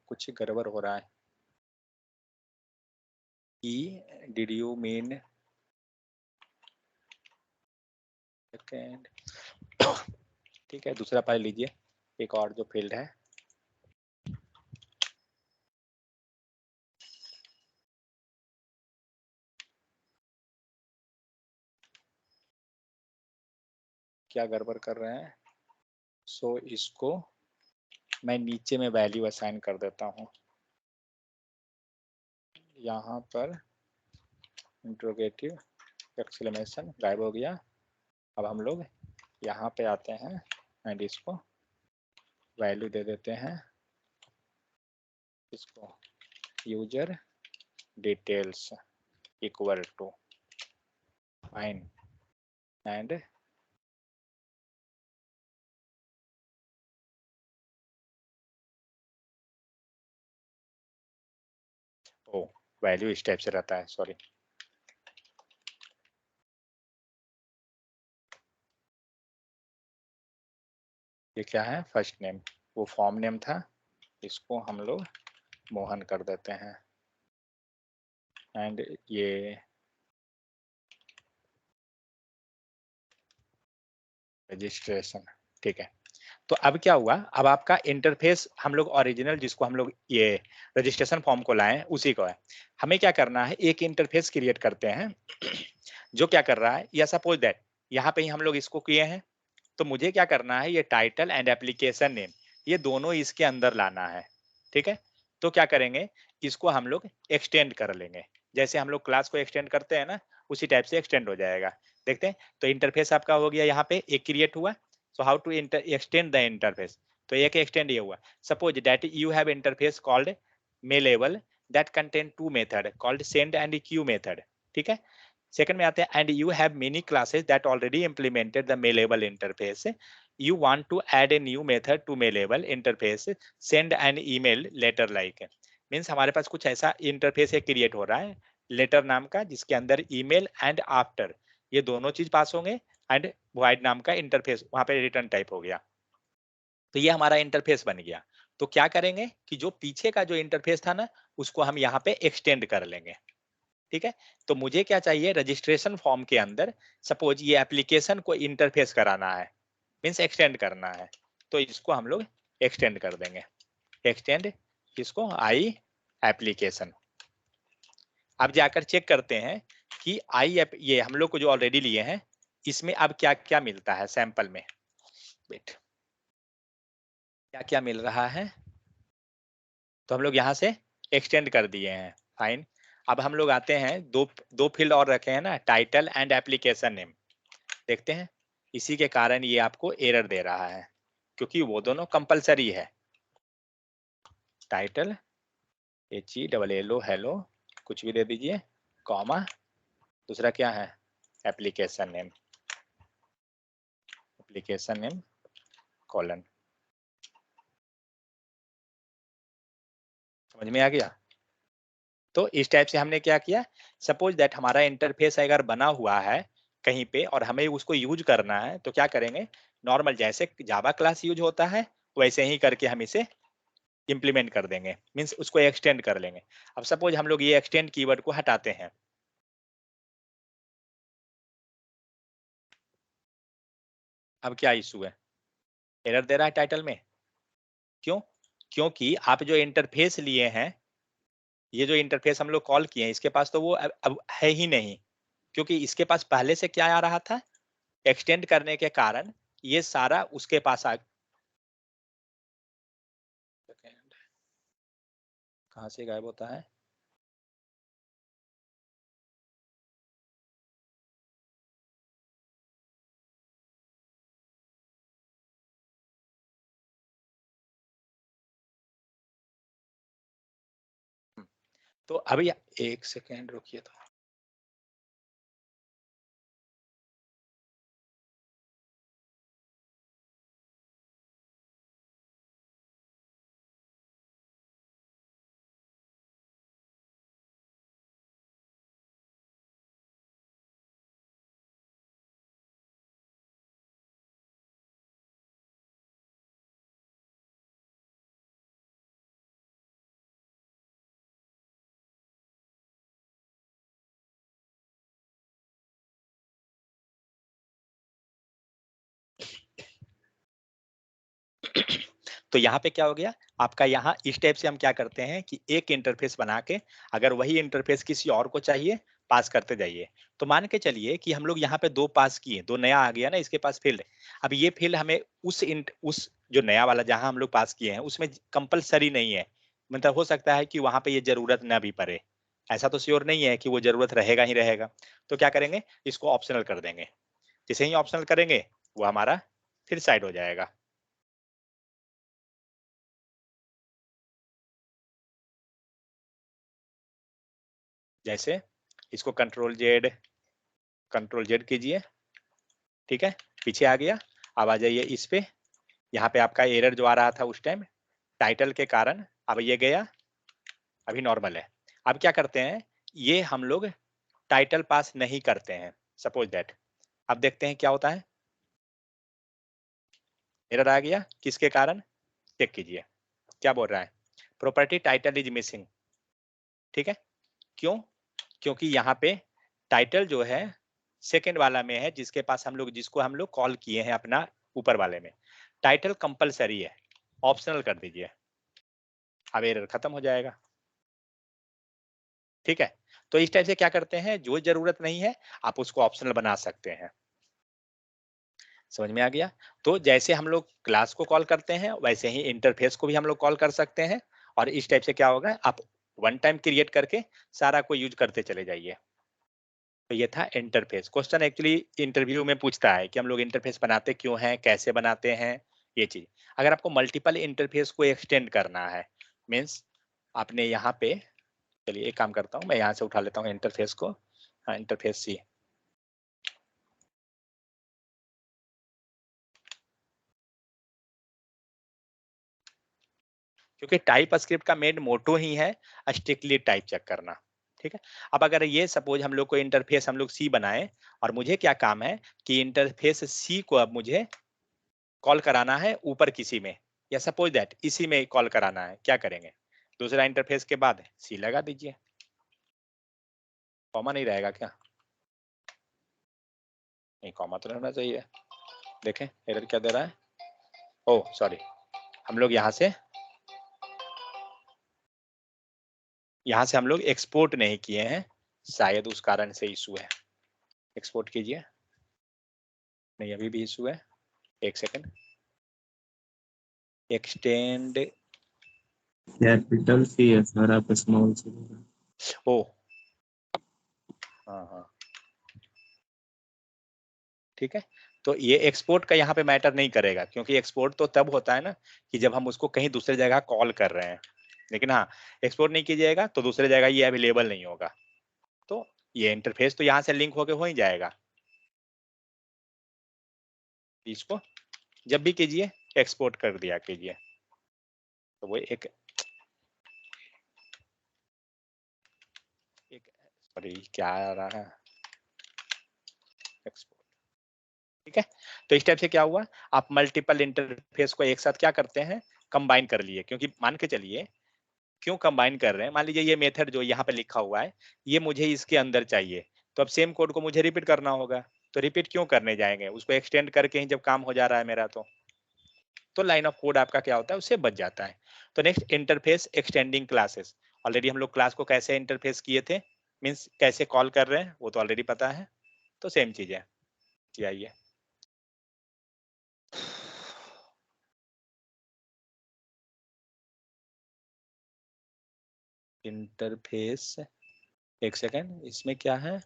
कुछ गड़बड़ हो रहा है, डिड यू मीन, सेकेंड, ठीक है, दूसरा फाइल लीजिए, एक और जो फील्ड है, क्या गड़बड़ कर रहे हैं। सो इसको मैं नीचे में वैल्यू असाइन कर देता हूँ। यहाँ पर इंट्रोगेटिव एक्सक्लेमेशन गायब हो गया। अब हम लोग यहाँ पे आते हैं एंड इसको वैल्यू दे देते हैं, इसको user details equal to fine and O value इस टाइप से रहता है, सॉरी। ये क्या है, फर्स्ट नेम, वो फॉर्म नेम था, इसको हम लोग मोहन कर देते हैं एंड ये रजिस्ट्रेशन, ठीक है। तो अब क्या हुआ, अब आपका इंटरफेस हम लोग ओरिजिनल जिसको हम लोग ये रजिस्ट्रेशन फॉर्म को लाए उसी को है। हमें क्या करना है, एक इंटरफेस क्रिएट करते हैं जो क्या कर रहा है, या सपोज दैट यहाँ पे ही हम लोग इसको किए हैं, तो मुझे क्या करना है, ये टाइटल एंड एप्लीकेशन नेम ये दोनों इसके अंदर लाना है, ठीक है। तो क्या करेंगे, इसको हम लोग एक्सटेंड कर लेंगे, जैसे हम लोग क्लास को एक्सटेंड करते हैं ना, उसी टाइप से एक्सटेंड हो जाएगा। देखते हैं, तो इंटरफेस आपका हो गया, यहाँ पे एक क्रिएट हुआ। So how to extend the interface, तो एक एक्सटेंड ये हुआ। Suppose that you have interface called mailable that contain two method called send and queue method, ठीक है। सेकंड में आते हैं, and you have many classes that already implemented the mailable interface, you want to add a new method to mailable interface, send an email letter like, means हमारे पास कुछ ऐसा इंटरफेस एक क्रिएट हो रहा है लेटर नाम का, जिसके अंदर ईमेल एंड आफ्टर ये दोनों चीज पास होंगे, एंड void नाम का इंटरफेस वहां पे रिटर्न टाइप हो गया। तो ये हमारा इंटरफेस बन गया। तो क्या करेंगे कि जो पीछे का जो इंटरफेस था ना, उसको हम यहाँ पे एक्सटेंड कर लेंगे, ठीक है। तो मुझे क्या चाहिए, रजिस्ट्रेशन फॉर्म के अंदर सपोज ये एप्लीकेशन को इंटरफेस कराना है, मीन्स एक्सटेंड करना है, तो इसको हम लोग एक्सटेंड कर देंगे। एक्सटेंड इसको आई एप्लीकेशन। अब जाकर चेक करते हैं कि आई एप ये हम लोग को जो ऑलरेडी लिए हैं, इसमें अब क्या क्या मिलता है सैंपल में, वेट क्या क्या मिल रहा है। तो हम लोग यहाँ से एक्सटेंड कर दिए हैं, फाइन। अब हम लोग आते हैं, दो दो फील्ड और रखे हैं ना, टाइटल एंड एप्लीकेशन नेम। देखते हैं, इसी के कारण ये आपको एरर दे रहा है, क्योंकि वो दोनों कंपलसरी है। टाइटल HELLO हेलो कुछ भी दे दीजिए, कॉमा, दूसरा क्या है, application name, application name colon. समझ में आ गया। तो इस टाइप से हमने क्या किया, सपोज दैट हमारा इंटरफेस अगर बना हुआ है कहीं पे और हमें उसको यूज करना है, तो क्या करेंगे, नॉर्मल जैसे जावा क्लास यूज होता है वैसे ही करके हम इसे इंप्लीमेंट कर देंगे, मीन्स उसको एक्सटेंड कर लेंगे। अब सपोज हम लोग ये एक्सटेंड कीवर्ड को हटाते हैं, अब क्या इशू है, एरर दे रहा है टाइटल में, क्यों, क्योंकि आप जो इंटरफेस लिए हैं, ये जो इंटरफेस हम लोग कॉल किए हैं, इसके पास तो वो अब है ही नहीं, क्योंकि इसके पास पहले से क्या आ रहा था, एक्सटेंड करने के कारण ये सारा उसके पास आ, कहाँ से गायब होता है। तो अभी एक सेकेंड रुकिए, तो तो यहाँ पे क्या हो गया आपका, यहाँ इस टाइप से हम क्या करते हैं कि एक इंटरफेस बना के, अगर वही इंटरफेस किसी और को चाहिए पास करते जाइए। तो मान के चलिए कि हम लोग यहाँ पे 2 पास किए, 2 नया आ गया ना इसके पास फील्ड। अब ये फील्ड हमें उस जो नया वाला जहाँ हम लोग पास किए हैं उसमें कंपल्सरी नहीं है। मतलब हो सकता है कि वहाँ पे ये ज़रूरत ना भी पड़े। ऐसा तो श्योर नहीं है कि वो ज़रूरत रहेगा ही रहेगा। तो क्या करेंगे, इसको ऑप्शनल कर देंगे। जैसे ही ऑप्शनल करेंगे वो हमारा फिर साइड हो जाएगा। जैसे इसको कंट्रोल जेड कीजिए, ठीक है, पीछे आ गया। अब आ जाइए इस पे, यहाँ पे आपका एरर जो आ रहा था उस टाइम टाइटल के कारण, अब ये गया, अभी नॉर्मल है। अब क्या करते हैं, ये हम लोग टाइटल पास नहीं करते हैं, सपोज दैट। अब देखते हैं क्या होता है। एरर आ गया, किसके कारण, चेक कीजिए क्या बोल रहा है, प्रॉपर्टी टाइटल इज मिसिंग। ठीक है, क्यों, क्योंकि यहाँ पे टाइटल जो है सेकंड वाला में है, जिसको हम लोग कॉल किए हैं अपना ऊपर वाले में। टाइटल कंपलसरी है, ऑप्शनल कर दीजिए, अब एरर खत्म हो जाएगा। ठीक है, तो इस टाइप से क्या करते हैं, जो जरूरत नहीं है आप उसको ऑप्शनल बना सकते हैं। समझ में आ गया। तो जैसे हम लोग क्लास को कॉल करते हैं वैसे ही इंटरफेस को भी हम लोग कॉल कर सकते हैं। और इस टाइप से क्या होगा, आप वन टाइम क्रिएट करके सारा को यूज करते चले जाइए। तो ये था इंटरफेस। क्वेश्चन एक्चुअली इंटरव्यू में पूछता है कि हम लोग इंटरफेस बनाते क्यों हैं, कैसे बनाते हैं, ये चीज। अगर आपको मल्टीपल इंटरफेस को एक्सटेंड करना है, मीन्स आपने यहाँ पे, चलिए एक काम करता हूँ, मैं यहाँ से उठा लेता हूँ इंटरफेस को। हाँ, इंटरफेस सी, क्योंकि टाइप स्क्रिप्ट का मेन मोटो ही है स्ट्रिक्टली टाइप चेक करना। ठीक है, अब अगर ये सपोज हम लोग को इंटरफेस हम लोग सी बनाए, और मुझे क्या काम है कि इंटरफेस सी को अब मुझे कॉल कराना है ऊपर किसी में, या सपोज दैट इसी में कॉल कराना है, क्या करेंगे, दूसरा इंटरफेस के बाद सी लगा दीजिए। कॉमा नहीं रहेगा क्या, नहीं कॉमा तो रहना चाहिए। देखें एरर क्या दे रहा है, ओह सॉरी, हम लोग यहाँ से हम लोग एक्सपोर्ट नहीं किए हैं, शायद उस कारण से इशू है। एक्सपोर्ट कीजिए, नहीं अभी भी इशू है, एक सेकंड। एक्सटेंड, कैपिटल सी है सर, आप स्मॉल सी। ओ हाँ हाँ ठीक है। तो ये एक्सपोर्ट का यहाँ पे मैटर नहीं करेगा, क्योंकि एक्सपोर्ट तो तब होता है ना कि जब हम उसको कहीं दूसरे जगह कॉल कर रहे हैं। लेकिन हाँ, एक्सपोर्ट नहीं कीजिएगा तो दूसरे जगह ये अवेलेबल नहीं होगा। तो ये इंटरफेस तो यहाँ से लिंक होके हो ही जाएगा। इसको जब भी कीजिए एक्सपोर्ट कर दिया कीजिए, तो वो एक सॉरी क्या आ रहा है, एक्सपोर्ट। ठीक है, तो इस टाइप से क्या हुआ, आप मल्टीपल इंटरफेस को एक साथ क्या करते हैं, कंबाइन कर लिए। क्योंकि मान के चलिए, क्यों कंबाइन कर रहे हैं, मान लीजिए ये मेथड जो यहाँ पे लिखा हुआ है ये मुझे इसके अंदर चाहिए, तो अब सेम कोड को मुझे रिपीट करना होगा। तो रिपीट क्यों करने जाएंगे, उसको एक्सटेंड करके ही जब काम हो जा रहा है मेरा, तो लाइन ऑफ कोड आपका क्या होता है, उससे बच जाता है। तो next interface extending classes. Already हम लोग क्लास को कैसे इंटरफेस किए थे, मीन्स कैसे कॉल कर रहे हैं वो तो ऑलरेडी पता है। तो सेम चीज है, आइए इंटरफेस, एक सेकेंड इसमें क्या है,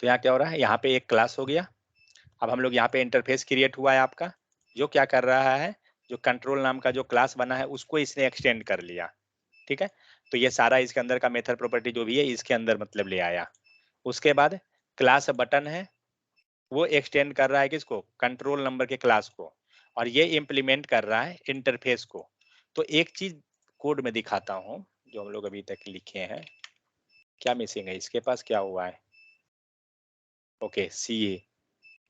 तो यहाँ क्या हो रहा है, यहाँ पे एक क्लास हो गया। अब हम लोग यहाँ पे इंटरफेस क्रिएट हुआ है आपका, जो क्या कर रहा है, जो कंट्रोल नाम का जो क्लास बना है उसको इसने एक्सटेंड कर लिया। ठीक है, तो ये सारा इसके अंदर का मेथड प्रॉपर्टी जो भी है इसके अंदर मतलब ले आया। उसके बाद क्लास बटन है, वो एक्सटेंड कर रहा है किसको, कंट्रोल नंबर के क्लास को, और ये इम्प्लीमेंट कर रहा है इंटरफेस को। तो एक चीज कोड में दिखाता हूँ जो हम लोग अभी तक लिखे हैं। क्या मिसिंग है इसके पास, क्या हुआ है? ओके, सी,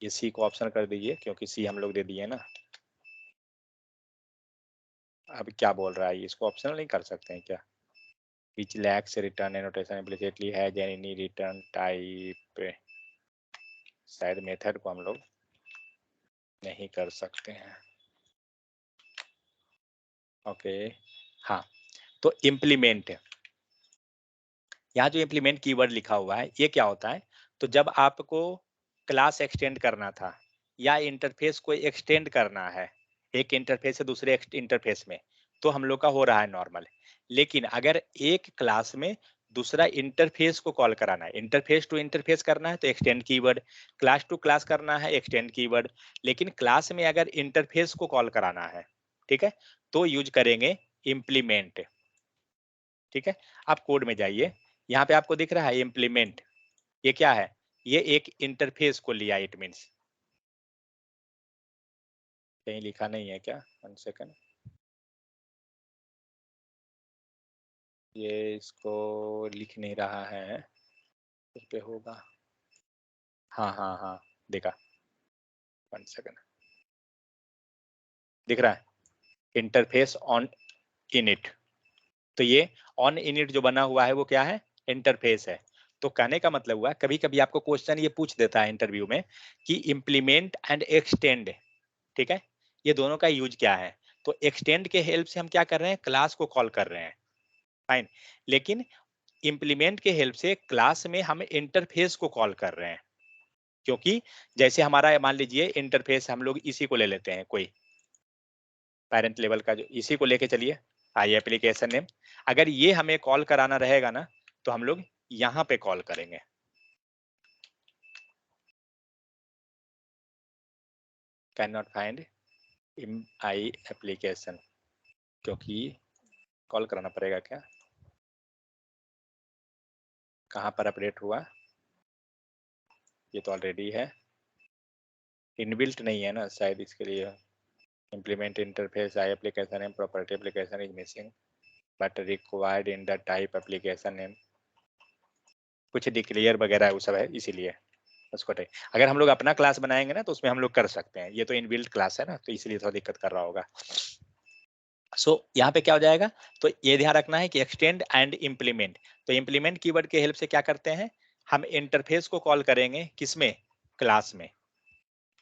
ये सी को ऑप्शन कर दीजिए क्योंकि सी हम लोग दे दिए ना। अब क्या बोल रहा है, इसको ऑप्शनल नहीं कर सकते हैं क्या? Which lacks return annotation implicitly has any return type. शायद मेथड को हम लोग नहीं कर सकते हैं। ओके, हाँ, तो इम्प्लीमेंट, यहाँ जो इम्प्लीमेंट कीवर्ड लिखा हुआ है ये क्या होता है? तो जब आपको क्लास एक्सटेंड करना था या इंटरफेस को एक्सटेंड करना है एक इंटरफेस से दूसरे इंटरफेस में, तो हम लोग का हो रहा है नॉर्मल। लेकिन अगर एक क्लास में दूसरा इंटरफेस को कॉल कराना है, इंटरफेस टू इंटरफेस करना है तो extend keyword, class to class करना है एक्सटेंड कीवर्ड, लेकिन क्लास में अगर इंटरफेस को कॉल कराना है, ठीक है, तो यूज करेंगे इम्प्लीमेंट। ठीक है, आप कोड में जाइए, यहाँ पे आपको दिख रहा है इम्प्लीमेंट, ये क्या है? ये एक इंटरफेस को लिया, इट मींस। कहीं लिखा नहीं है क्या? 1 सेकंड, ये इसको लिख नहीं रहा है, इस पे होगा। हाँ हाँ हाँ, देखा, 1 सेकंड, दिख रहा है इंटरफेस ऑन इनिट। तो ये ऑन इनिट जो बना हुआ है वो क्या है? इंटरफेस है। तो कहने का मतलब हुआ, कभी कभी आपको क्वेश्चन ये पूछ देता है इंटरव्यू में कि इम्प्लीमेंट एंड एक्सटेंड, ठीक है, ये दोनों का यूज क्या है? तो एक्सटेंड के हेल्प से हम क्या कर रहे हैं? क्लास को कॉल कर रहे हैं, फाइन। लेकिन इम्प्लीमेंट के हेल्प से क्लास में हम इंटरफेस को कॉल कर रहे हैं, क्योंकि जैसे हमारा मान लीजिए इंटरफेस, हम लोग इसी को ले लेते हैं, कोई पेरेंट लेवल का, जो इसी को लेके चलिए, आई एप्लीकेशन नेम। अगर ये हमें कॉल कराना रहेगा ना, तो हम लोग यहाँ पे कॉल करेंगे, can not find I application, क्योंकि कॉल कराना पड़ेगा क्या? कहाँ पर अपडेट हुआ? ये तो ऑलरेडी है, इनबिल्ट नहीं है ना शायद, इसके लिए implement interface I application name property application is missing but required in the type application name, कुछ डिक्लेयर वगैरह वो सब है इसीलिए उसको अगर हम लोग अपना क्लास बनाएंगे ना तो उसमें हम लोग कर सकते हैं, ये तो इनबिल्ट क्लास है ना, तो इसलिए थोड़ा दिक्कत कर रहा होगा। सो यहाँ पे क्या हो जाएगा? तो ये ध्यान रखना है कि एक्सटेंड एंड इम्प्लीमेंट, तो इम्प्लीमेंट कीवर्ड के हेल्प से क्या करते हैं? हम इंटरफेस को कॉल करेंगे, किसमें? क्लास में,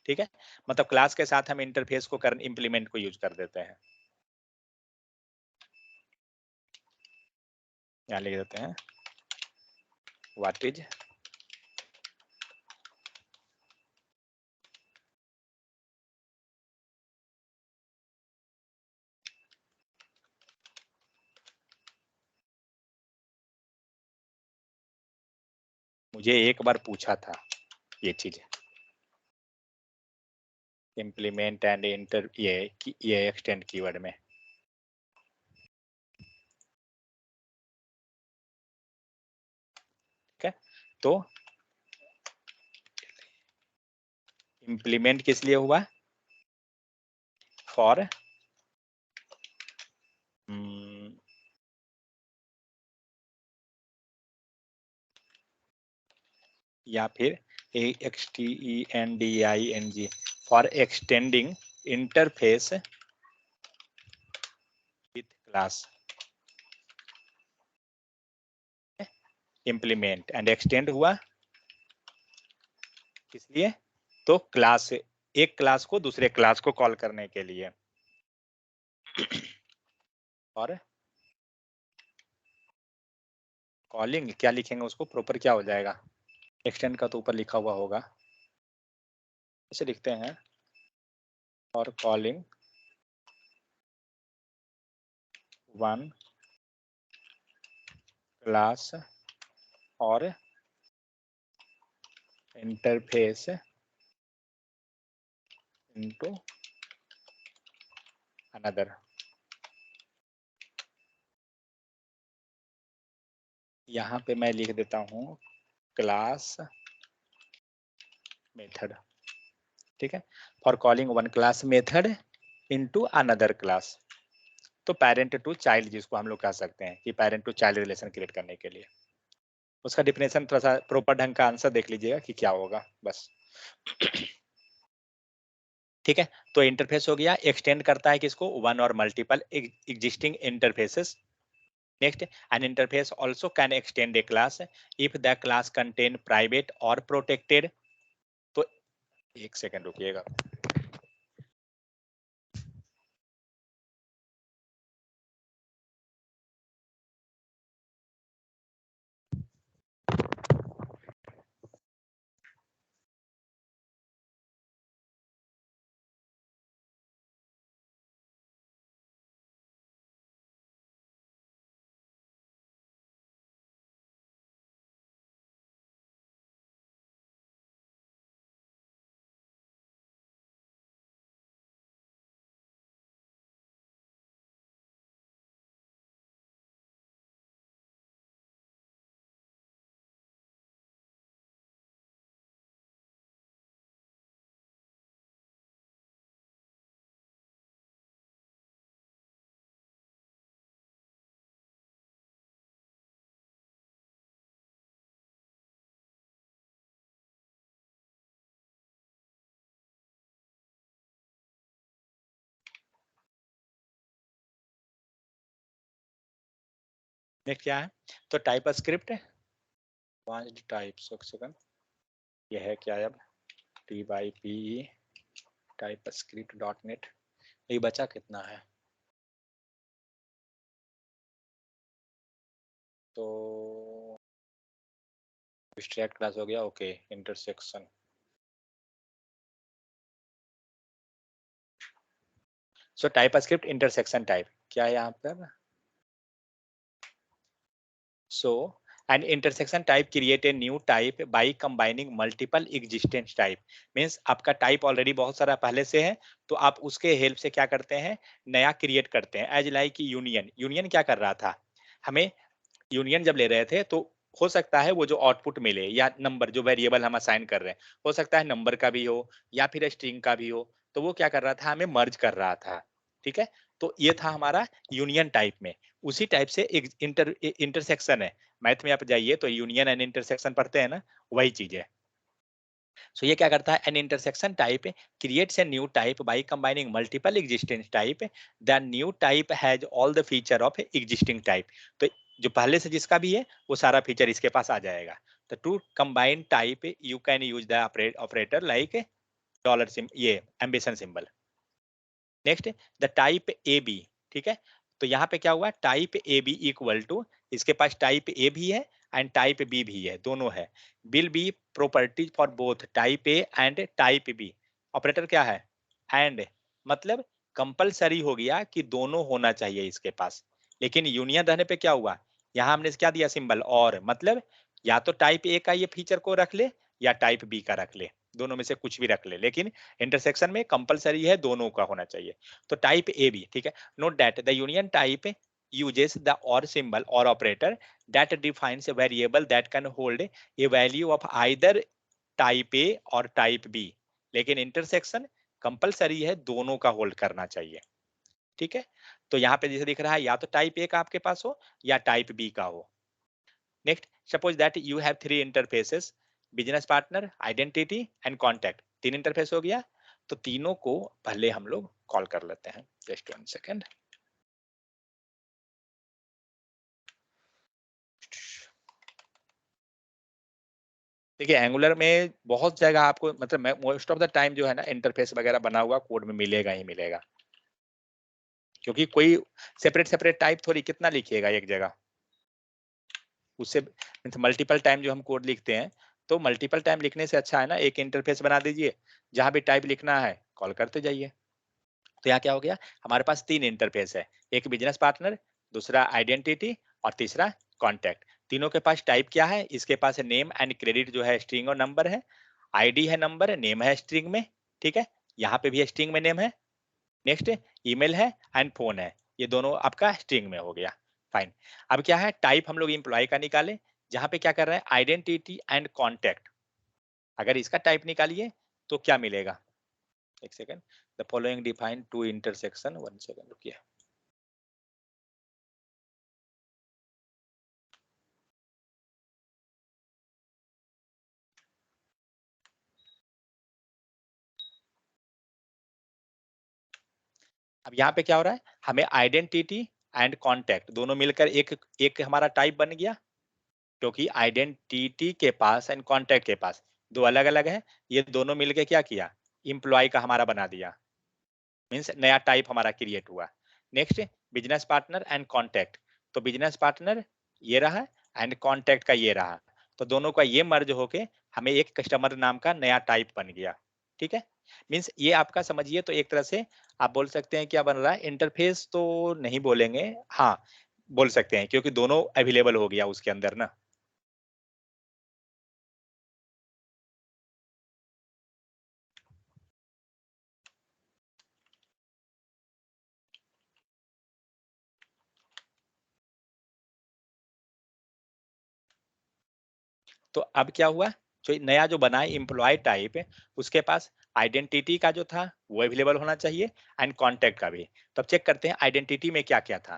ठीक है, मतलब क्लास के साथ हम इंटरफेस को कर इम्प्लीमेंट को यूज कर देते हैं। यहाँ लिख देते हैं व्हाट इज मुझे एक बार पूछा था ये चीज, इम्प्लीमेंट एंड इंटर, ये एक्सटेंड कीवर्ड में। ठीक है, तो इम्प्लीमेंट किस लिए हुआ? फॉर या फिर extending, for extending interface with class, implement and extend हुआ किस लिए? तो क्लास से एक क्लास को दूसरे क्लास को कॉल करने के लिए। और कॉलिंग क्या लिखेंगे उसको प्रॉपर, क्या हो जाएगा? एक्सटेंड का तो ऊपर लिखा हुआ होगा, इसे लिखते हैं और कॉलिंग वन क्लास और इंटरफेस इनटू अनदर। यहाँ पे मैं लिख देता हूँ क्लास मेथड, ठीक है, for calling one class method into another class. तो पेरेंट टू चाइल्ड जिसको हम लोग कह सकते हैं कि parent to child relation create करने के लिए उसका डिफिनेशन थोड़ा सा प्रॉपर ढंग का आंसर देख लीजिएगा कि क्या होगा बस। ठीक है, तो इंटरफेस हो गया, एक्सटेंड करता है किसको, वन और multiple existing interfaces. Next, an interface also can extend a class if the class contain private or protected। तो एक सेकंड रुकिएगा। नेक्स्ट क्या है, तो टाइप स्क्रिप्ट एडवांस्ड टाइप्स, एक सेकंड, ये है क्या है अब, T by P type script dot net, ये बचा कितना है, तो एब्स्ट्रैक्ट क्लास हो गया, okay, intersection. So type script intersection type क्या है यहाँ पर, so an intersection type create a new type by combining multiple existing type। Means आपका टाइप ऑलरेडी बहुत सारा पहले से है, तो आप उसके हेल्प से क्या करते हैं, नया क्रिएट करते हैं। एज लाइक यूनियन, यूनियन क्या कर रहा था, हमें यूनियन जब ले रहे थे तो हो सकता है वो जो आउटपुट मिले या नंबर जो वेरिएबल हम असाइन कर रहे हैं, हो सकता है नंबर का भी हो या फिर स्ट्रिंग का भी हो, तो वो क्या कर रहा था, हमें मर्ज कर रहा था। ठीक है, तो ये था हमारा यूनियन टाइप में। उसी टाइप से एक इंटरसेक्शन है, मैथ में आप जाइए तो यूनियन एंड इंटरसेक्शन पढ़ते हैं ना, वही चीज है। सो ये क्या करता है, N intersection type creates a new type by combining multiple existing type, the new type has all the feature of existing type. तो जो पहले से जिसका भी है वो सारा फीचर इसके पास आ जाएगा। तो to combine type you can use the operator like dollar sign, ये ambition symbol. Next, the type A B, ठीक है, तो यहाँ पे क्या हुआ, type A B equal to, इसके पास टाइप ए भी है एंड टाइप बी भी है, दोनों है, will be properties for both type A and type B. Operator क्या है, एंड, मतलब कंपलसरी हो गया कि दोनों होना चाहिए इसके पास। लेकिन यूनियन रहने पे क्या हुआ, यहाँ हमने क्या दिया सिंबल, और मतलब या तो टाइप ए का ये फीचर को रख ले या टाइप बी का रख ले, दोनों में से कुछ भी रख ले, लेकिन इंटरसेक्शन में कंपलसरी है दोनों का होना चाहिए। तो टाइप ए बी, ठीक है, note that the union type uses the or symbol or operator that defines a variable that can hold a value of either type A और type B। लेकिन इंटरसेक्शन कंपलसरी है दोनों का होल्ड करना चाहिए। ठीक है, तो यहाँ पे जैसे दिख रहा है या तो टाइप ए का आपके पास हो या टाइप बी का हो। Next, suppose that you have three interfaces, business partner, identity and contact, तीन इंटरफेस हो गया। तो तीनों को पहले हम लोग कॉल कर लेते हैं, जस्ट वन सेकेंड। देखिए एंगुलर में बहुत जगह आपको, मतलब मोस्ट ऑफ द टाइम जो है ना इंटरफेस वगैरह बना हुआ कोड में मिलेगा ही मिलेगा, क्योंकि कोई सेपरेट सेपरेट टाइप थोड़ी कितना लिखिएगा एक जगह, उससे मल्टीपल टाइम जो हम कोड लिखते हैं, तो मल्टीपल टाइम लिखने से अच्छा है ना एक इंटरफेस बना दीजिए, जहां भी टाइप लिखना है कॉल करते जाइए। तो यहाँ क्या हो गया, हमारे पास तीन इंटरफेस है, एक बिजनेस पार्टनर, दूसरा आइडेंटिटी और तीसरा कॉन्टैक्ट। तीनों के पास टाइप क्या है, इसके पास नेम एंड क्रेडिट जो है स्ट्रिंग और नंबर है, आईडी है नंबर, नेम है स्ट्रिंग में, ठीक है, यहाँ पे भी स्ट्रिंग में नेम है। नेक्स्ट, ईमेल है एंड फोन है, ये दोनों आपका स्ट्रिंग में हो गया। फाइन, अब क्या है, टाइप हम लोग एम्प्लॉय का निकाले, जहां पे क्या कर रहे हैं, आइडेंटिटी एंड कॉन्टैक्ट, अगर इसका टाइप निकालिए तो क्या मिलेगा, एक second, the following define to intersection, one second रुकिए। अब यहाँ पे क्या हो रहा है, हमें आइडेंटिटी एंड कॉन्टैक्ट दोनों मिलकर एक एक हमारा टाइप बन गया, क्योंकि आइडेंटिटी के पास एंड कॉन्टैक्ट के पास दो अलग अलग है, ये दोनों मिलके क्या किया, इम्प्लॉय का हमारा बना दिया, मीन्स नया टाइप हमारा क्रिएट हुआ। Next, business partner and contact, तो बिजनेस पार्टनर ये रहा एंड कॉन्टैक्ट का ये रहा, तो दोनों का ये मर्ज होके हमें एक कस्टमर नाम का नया टाइप बन गया। ठीक है, मीन्स ये आपका समझिए तो एक तरह से आप बोल सकते हैं क्या बन रहा है, इंटरफेस तो नहीं बोलेंगे, हाँ बोल सकते हैं, क्योंकि दोनों अवेलेबल हो गया उसके अंदर ना। तो अब क्या हुआ, जो नया जो बना है एम्प्लॉय टाइप है, उसके पास आइडेंटिटी का जो था वो अवेलेबल होना चाहिए एंड कॉन्टैक्ट का भी। तब चेक करते हैं आइडेंटिटी में क्या क्या था।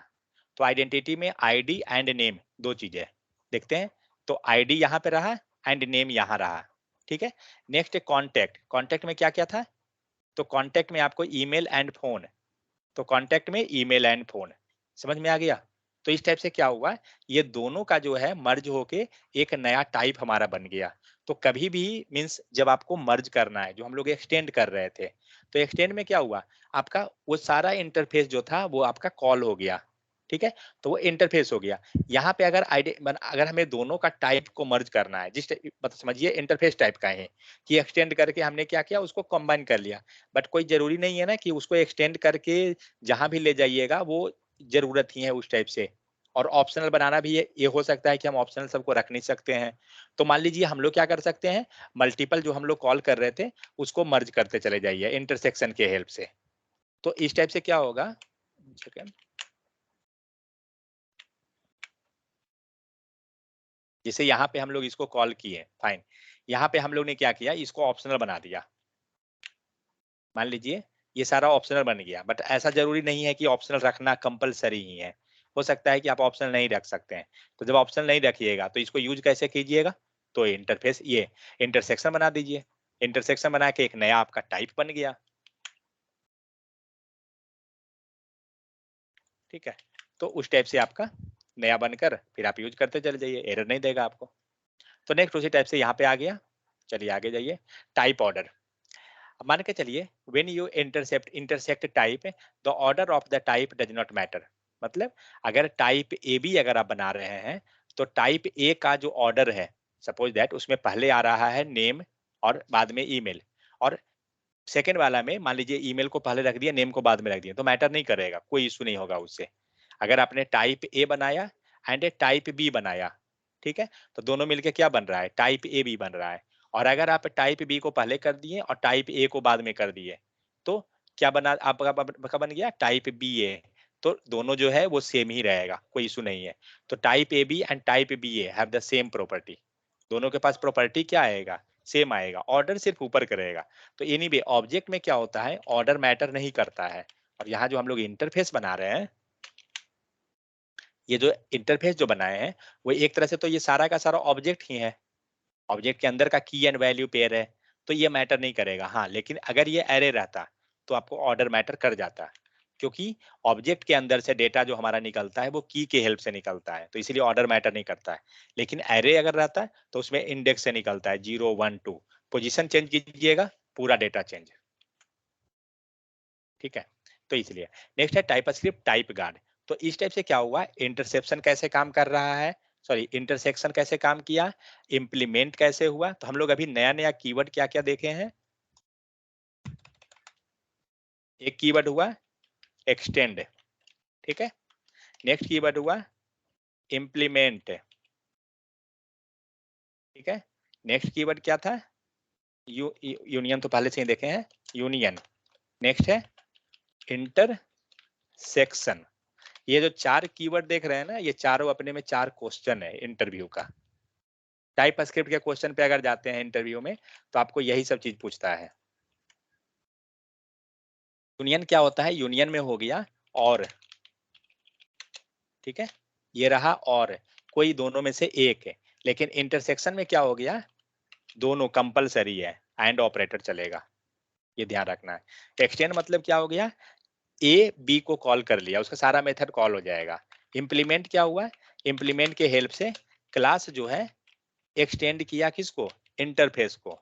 तो आइडेंटिटी में आईडी एंड नेम दो चीजें देखते हैं। तो आईडी यहाँ पे रहा एंड नेम यहाँ रहा। ठीक है, नेक्स्ट कॉन्टैक्ट, कॉन्टैक्ट में क्या क्या था, तो कॉन्टैक्ट में आपको ईमेल एंड फोन, तो कॉन्टैक्ट में ईमेल एंड फोन, समझ में आ गया। तो इस टाइप से क्या हुआ, ये दोनों का जो है मर्ज होके एक नया टाइप हमारा बन गया। तो कभी भी मीन्स जब आपको मर्ज करना है, जो हम लोग एक्सटेंड कर रहे थे, तो एक्सटेंड में क्या हुआ, आपका वो सारा इंटरफेस जो था वो आपका कॉल हो गया। ठीक है, तो वो इंटरफेस हो गया। यहाँ पे अगर अगर हमें दोनों का टाइप को मर्ज करना है, जिस मतलब समझिए इंटरफेस टाइप का है कि एक्सटेंड करके हमने क्या किया, उसको कंबाइन कर लिया। बट कोई जरूरी नहीं है ना कि उसको एक्सटेंड करके जहां भी ले जाइएगा वो जरूरत ही है उस टाइप से। और ऑप्शनल बनाना भी ये हो सकता है कि हम ऑप्शनल सबको रख नहीं सकते हैं। तो मान लीजिए हम लोग क्या कर सकते हैं, मल्टीपल जो हम लोग कॉल कर रहे थे उसको मर्ज करते चले जाइए इंटरसेक्शन के हेल्प से। तो इस टाइप से क्या होगा, सेकंड, जैसे यहाँ पे हम लोग इसको कॉल किए, फाइन, यहाँ पे हम लोग ने क्या किया, इसको ऑप्शनल बना दिया। मान लीजिए ये सारा ऑप्शनल बन गया, बट ऐसा जरूरी नहीं है कि ऑप्शनल रखना कंपलसरी ही है। हो सकता है कि आप ऑप्शनल नहीं रख सकते हैं। तो जब ऑप्शनल नहीं रखिएगा तो इसको यूज कैसे कीजिएगा, तो इंटरफेस ये इंटरसेक्शन बना दीजिए। इंटरसेक्शन बना के एक नया आपका टाइप बन गया। ठीक है, तो उस टाइप से आपका नया बनकर फिर आप यूज करते चले जाइए, एरर नहीं देगा आपको। तो नेक्स्ट उसी टाइप से यहाँ पे आ गया। चलिए आगे जाइए, टाइप ऑर्डर। अब मान के चलिए when you intersect type, the order of the type does not matter. मतलब अगर टाइप ए बी अगर आप बना रहे हैं, तो टाइप ए का जो ऑर्डर है, सपोज दैट उसमें पहले आ रहा है नेम और बाद में ईमेल, और सेकंड वाला में मान लीजिए ईमेल को पहले रख दिया, नेम को बाद में रख दिया, तो मैटर नहीं करेगा, कोई इशू नहीं होगा उससे। अगर आपने टाइप ए बनाया एंड टाइप बी बनाया, ठीक है, तो दोनों मिलके क्या बन रहा है, टाइप ए बी बन रहा है। और अगर आप टाइप बी को पहले कर दिए और टाइप ए को बाद में कर दिए, तो क्या बना आपका बन गया टाइप बी ए। तो दोनों जो है वो सेम ही रहेगा, कोई इशू नहीं है। तो type A B and type B A have the same property, दोनों के पास प्रॉपर्टी क्या आएगा, सेम आएगा, ऑर्डर सिर्फ ऊपर करेगा। तो एनीवे ऑब्जेक्ट में क्या होता है, ऑर्डर मैटर नहीं करता है। और यहाँ जो हम लोग इंटरफेस बना रहे हैं, ये जो इंटरफेस जो बनाए हैं, वो एक तरह से तो ये सारा का सारा ऑब्जेक्ट ही है। ऑब्जेक्ट के अंदर का की एंड वैल्यू पेयर है, तो ये मैटर नहीं करेगा। हाँ, लेकिन अगर ये एरे रहता तो आपको ऑर्डर मैटर कर जाता, क्योंकि ऑब्जेक्ट के अंदर से डेटा जो हमारा निकलता है वो की के हेल्प से निकलता है, तो इसीलिए ऑर्डर मैटर नहीं करता है। लेकिन एरे अगर रहता है तो उसमें इंडेक्स से निकलता है, 0 1 2, पोजीशन चेंज कीजिएगा पूरा डेटा चेंज। ठीक है, तो इसलिए नेक्स्ट है टाइप स्क्रिप्ट टाइप गार्ड। तो इस टाइप से क्या हुआ, इंटरसेप्शन कैसे काम कर रहा है, सॉरी इंटरसेक्शन कैसे काम किया, इम्प्लीमेंट कैसे हुआ। तो हम लोग अभी नया नया कीवर्ड क्या क्या देखे हैं। एक कीवर्ड हुआ एक्सटेंड, ठीक है, नेक्स्ट कीवर्ड हुआ इम्प्लीमेंट, ठीक है, नेक्स्ट कीवर्ड क्या था, यूनियन तो पहले से ही देखे हैं, यूनियन। नेक्स्ट है इंटरसेक्शन। ये जो चार कीवर्ड देख रहे हैं ना, ये चारों अपने में चार क्वेश्चन है इंटरव्यू का। टाइप स्क्रिप्ट के क्वेश्चन पे अगर जाते हैं इंटरव्यू में, तो आपको यही सब चीज पूछता है। यूनियन क्या होता है, यूनियन में हो गया और, ठीक है, ये रहा और, कोई दोनों में से एक है। लेकिन इंटरसेक्शन में क्या हो गया, दोनों कंपलसरी है, एंड ऑपरेटर चलेगा, ये ध्यान रखना है। एक्सटेंड मतलब क्या हो गया, ए बी को कॉल कर लिया, उसका सारा मेथड कॉल हो जाएगा। इम्प्लीमेंट क्या हुआ, इम्प्लीमेंट के हेल्प से क्लास जो है एक्सटेंड किया किसको, इंटरफेस को।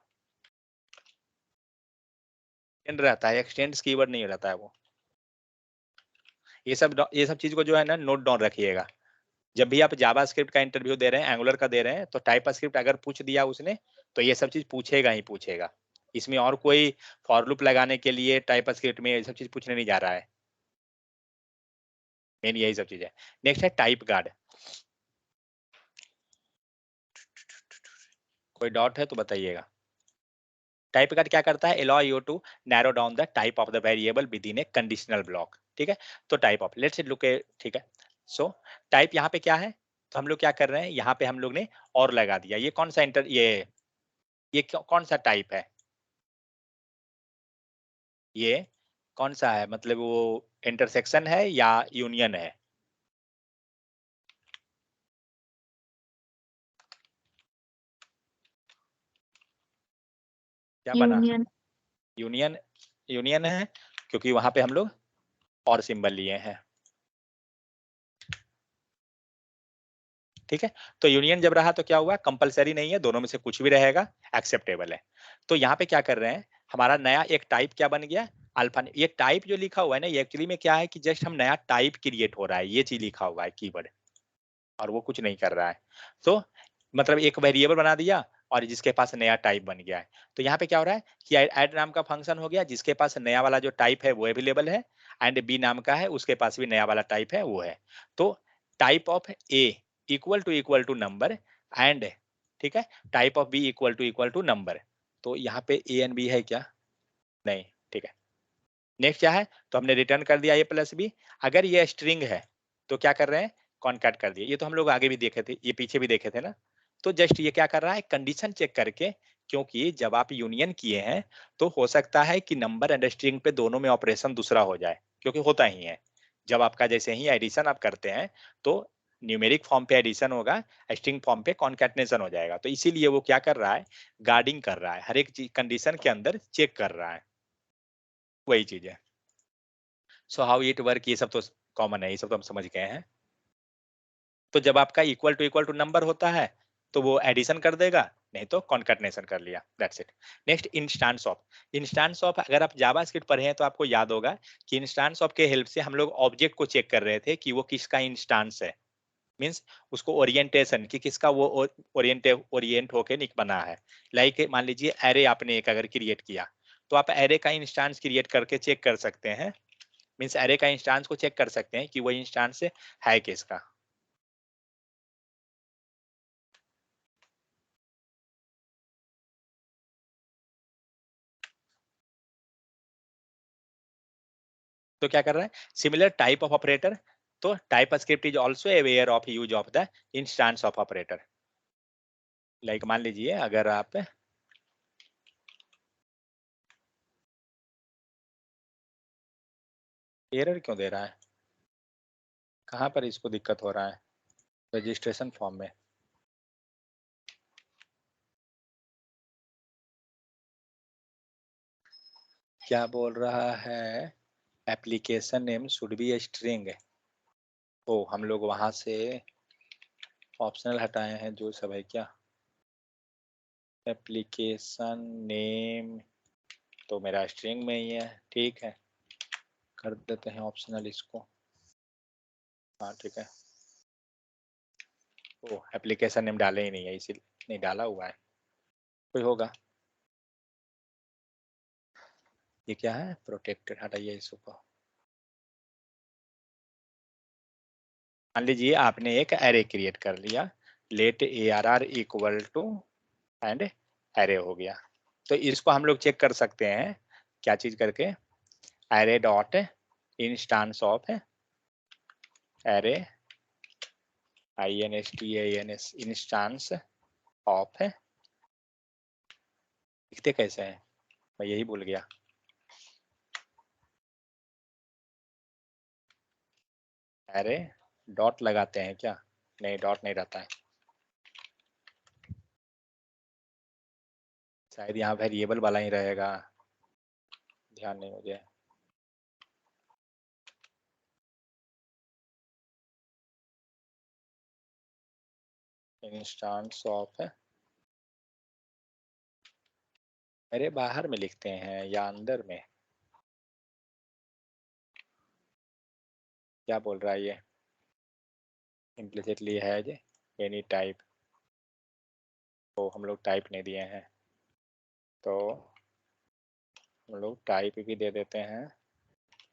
एक्सटेंड रहता है, एक्सटेंड्स कीवर्ड नहीं रहता है वो। ये सब चीज को जो है ना नोट डाउन रखिएगा। जब भी आप जावास्क्रिप्ट का इंटरव्यू दे रहे हैं, एंगुलर का दे रहे हैं, तो टाइपस्क्रिप्ट अगर पूछ दिया उसने तो ये सब चीज पूछेगा ही पूछेगा। इसमें और कोई फॉर लूप लगाने के लिए टाइपस्क्रिप्ट में ये सब चीज पूछने नहीं जा रहा है। मेन यही सब चीज है। नेक्स्ट है टाइप गार्ड। कोई डाउट है तो बताइएगा। टाइप गार्ड क्या करता है, allow you to narrow down the type of the variable within a conditional block. ठीक है, तो type of let's look a, ठीक है। सो टाइप यहाँ पे क्या है, तो हम लोग क्या कर रहे हैं, यहाँ पे हम लोग ने और लगा दिया। ये कौन सा ये कौन सा टाइप है, ये कौन सा है, मतलब वो इंटरसेक्शन है या यूनियन है? क्या बना, यूनियन। यूनियन, यूनियन है, क्योंकि वहां पे हम लोग और सिंबल लिए हैं। ठीक है, तो यूनियन जब रहा तो क्या हुआ, कंपलसरी नहीं है, दोनों में से कुछ भी रहेगा, एक्सेप्टेबल है। तो यहाँ पे क्या कर रहे हैं, हमारा नया एक टाइप क्या बन गया, अल्फा। ये टाइप जो लिखा हुआ है ना, ये एक्चुअली में क्या है कि जस्ट हम नया टाइप क्रिएट हो रहा है, ये चीज लिखा हुआ है कीवर्ड, और वो कुछ नहीं कर रहा है। तो मतलब एक वेरिएबल बना दिया और जिसके पास नया टाइप बन गया है। तो यहाँ पे क्या हो रहा है कि ऐड नाम का फंक्शन हो गया, जिसके पास नया वाला जो टाइप है वो अवेलेबल है, एंड बी नाम का है, उसके पास भी नया वाला टाइप है वो है। तो type of a equal to number and, ठीक है, type of b equal to number. तो यहाँ पे ए एंड बी है क्या, नहीं, ठीक है। नेक्स्ट क्या है, तो हमने रिटर्न कर दिया ए प्लस बी। अगर ये स्ट्रिंग है तो क्या कर रहे हैं, कॉन्कैट कर दिया। ये तो हम लोग आगे भी देखे थे, ये पीछे भी देखे थे ना। तो जस्ट ये क्या कर रहा है, कंडीशन चेक करके, क्योंकि जब आप यूनियन किए हैं तो हो सकता है कि नंबर एंड स्ट्रिंग पे दोनों में ऑपरेशन दूसरा हो जाए, क्योंकि होता ही है। जब आपका जैसे ही एडिशन आप करते हैं तो न्यूमेरिक फॉर्म पे एडिशन होगा, स्ट्रिंग फॉर्म पे कॉन्कैटनेशन हो जाएगा। तो इसीलिए वो क्या कर रहा है, गार्डिंग कर रहा है, हर एक चीज कंडीशन के अंदर चेक कर रहा है, वही चीज है। सो हाउ इट वर्क, ये सब तो कॉमन है, ये सब तो हम समझ गए हैं। तो जब आपका इक्वल टू नंबर होता है तो वो एडिशन कर देगा, नहीं तो कॉन्कैटनेशन कर लिया, that's it. Next instance of. Instance of अगर आप जावास्क्रिप्ट पढ़े हैं तो आपको याद होगा कि इंस्टांस ऑफ के हेल्प से हम लोग ऑब्जेक्ट को चेक कर रहे थे कि वो किसका इंस्टांस है। मीन्स उसको ओरिएंटेशन कि किसका वो ओरिएंट होके निक बना है। लाइक मान लीजिए एरे आपने एक अगर क्रिएट किया, तो आप एरे का इंस्टांस क्रिएट करके चेक कर सकते हैं। मीन्स एरे का इंस्टांस को चेक कर सकते हैं कि वो इंस्टांस है किसका। तो क्या कर रहा है, सिमिलर टाइप ऑफ ऑपरेटर। तो type script is also aware of use of the instance of operator. Like मान लीजिए अगर आप, एरर क्यों दे रहा है, कहाँ पर इसको दिक्कत हो रहा है, रजिस्ट्रेशन फॉर्म में। क्या बोल रहा है, application name should be a string. ओ हम लोग वहां से ऑप्शनल हटाए हैं जो सब है क्या, एप्लीकेशन नेम तो मेरा स्ट्रिंग में ही है, ठीक है, कर देते हैं ऑप्शनल इसको। हाँ ठीक है, ओ एप्लीकेशन नेम डाले ही नहीं है, इसी नहीं डाला हुआ है, कोई होगा। ये क्या है, प्रोटेक्टेड, हटाइए इसको। मान लीजिए आपने एक एरे क्रिएट कर लिया, let ARR equal to and array हो गया। तो इसको हम लोग चेक कर सकते हैं क्या चीज करके, array dot instance of array INSTANS instance of, लिखते कैसे हैं, मैं यही भूल गया। एरे डॉट लगाते हैं क्या, नहीं डॉट नहीं रहता है, शायद यहाँ वेरिएबल वाला ही रहेगा, ध्यान नहीं मुझे। इंस्टांस ऑफ, अरे बाहर में लिखते हैं या अंदर में, क्या बोल रहा है ये, इम्प्लिसिटली है जे एनी टाइप, तो हम लोग टाइप नहीं दिए हैं, तो हम लोग टाइप भी दे देते हैं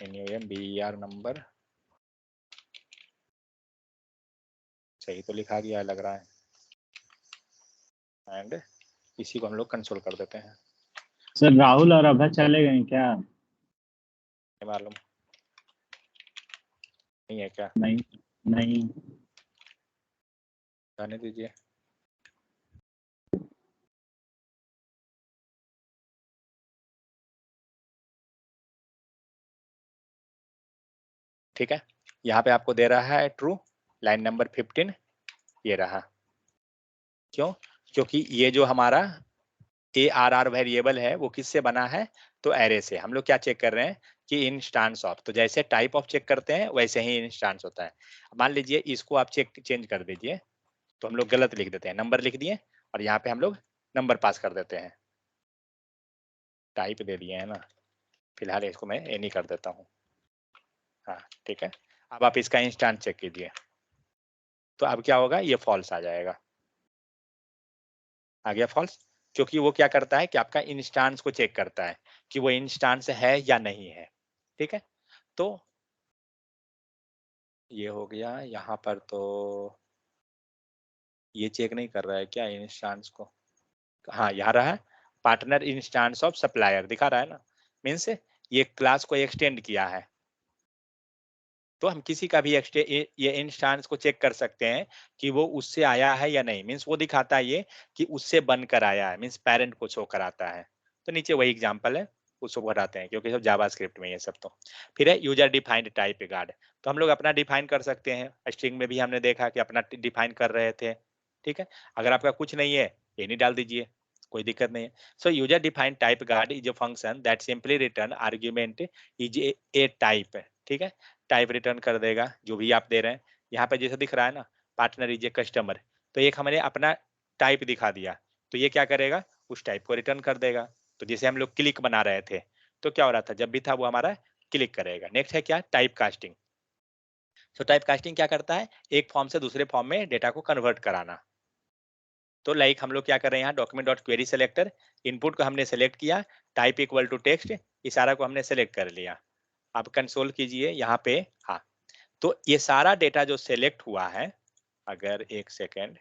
NUMBER नंबर, सही तो लिखा गया लग रहा है, एंड इसी को हम लोग कंसोल कर देते हैं। सर राहुल और अभय चले गए क्या? नहीं मालूम, नहीं है क्या? नहीं नहीं। जाने दीजिए। ठीक है, यहाँ पे आपको दे रहा है ट्रू, लाइन नंबर 15 ये रहा, क्यों? क्योंकि ये जो हमारा ARR वेरिएबल है वो किससे बना है, तो एरे से। हम लोग क्या चेक कर रहे हैं कि इंस्टांस ऑफ, तो जैसे टाइप ऑफ चेक करते हैं वैसे ही इंस्टांस होता है। मान लीजिए इसको आप चेंज कर दीजिए, तो हम लोग गलत लिख देते हैं, नंबर लिख दिए और यहाँ पे हम लोग नंबर पास कर देते हैं, टाइप दे दिए है ना, फिलहाल इसको मैं एनी कर देता हूँ। हाँ ठीक है, अब आप इसका इंस्टांस चेक कीजिए, तो अब क्या होगा, ये फॉल्स आ जाएगा, आ गया फॉल्स, क्योंकि वो क्या करता है कि आपका इंस्टांस को चेक करता है कि वो इंस्टांस है या नहीं है। ठीक है, तो ये हो गया, यहाँ पर तो ये चेक नहीं कर रहा है क्या इंस्टांस को, हाँ यहाँ रहा है, पार्टनर इंस्टांस ऑफ सप्लायर दिखा रहा है ना, मीन्स ये क्लास को एक्सटेंड किया है, तो हम किसी का भी ये इंस्टांस को चेक कर सकते हैं कि वो उससे आया है या नहीं, मीन्स वो दिखाता है ये कि उससे बनकर आया है, मीन्स पेरेंट को शो कराता है। तो नीचे वही एग्जांपल है, उसको बढ़ाते हैं क्योंकि सब जावास्क्रिप्ट में ये सब। तो फिर है यूजर डिफाइंड टाइप गार्ड, तो हम लोग अपना डिफाइन कर सकते हैं, स्ट्रिंग में भी हमने देखा कि अपना डिफाइन कर रहे थे। ठीक है, अगर आपका कुछ नहीं है ये नहीं डाल दीजिए, कोई दिक्कत नहीं है। सो user defined type guard is a function that simply return argument is a type. ठीक है, टाइप रिटर्न कर देगा जो भी आप दे रहे हैं। यहाँ पे जैसे दिख रहा है ना, पार्टनर इज ए कस्टमर, तो एक हमने अपना टाइप दिखा दिया, तो ये क्या करेगा, उस टाइप को रिटर्न कर देगा। तो जैसे हम लोग क्लिक बना रहे थे, तो क्या हो रहा था, जब भी था वो हमारा क्लिक करेगा। नेक्स्ट है क्या, टाइप कास्टिंग। तो टाइप कास्टिंग क्या करता है, एक फॉर्म से दूसरे फॉर्म में डेटा को कन्वर्ट कराना। तो लाइक हम लोग क्या कर रहे हैं यहाँ, document dot query selector, input को हमने सेलेक्ट किया, टाइप इक्वल टू टेक्स्ट, इशारा को हमने सेलेक्ट कर लिया। आप कंसोल कीजिए यहाँ पे, हाँ, तो ये सारा डेटा जो सेलेक्ट हुआ है, अगर एक सेकेंड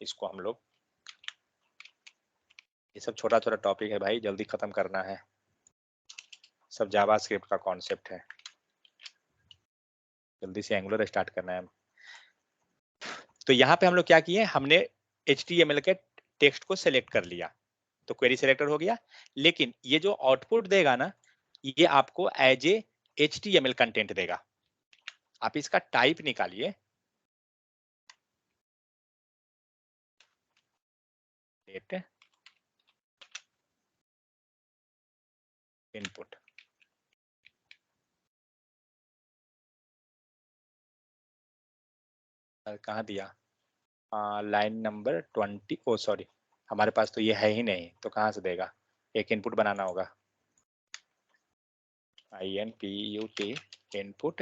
इसको हम लोग, ये सब छोटा छोटा टॉपिक है भाई, जल्दी खत्म करना है, सब जावास्क्रिप्ट का कॉन्सेप्ट है, जल्दी से एंगुलर स्टार्ट करना है। तो यहाँ पे हम लोग क्या किए, हमने HTML के टेक्स्ट को सेलेक्ट कर लिया, तो क्वेरी सेलेक्टर हो गया, लेकिन ये जो आउटपुट देगा ना, ये आपको एज ए HTML कंटेंट देगा। आप इसका टाइप निकालिए, डेट इनपुट, कहाँ दिया, लाइन नंबर 20, ओ सॉरी, हमारे पास तो ये है ही नहीं, तो कहाँ से देगा, एक इनपुट बनाना होगा, INPUT input,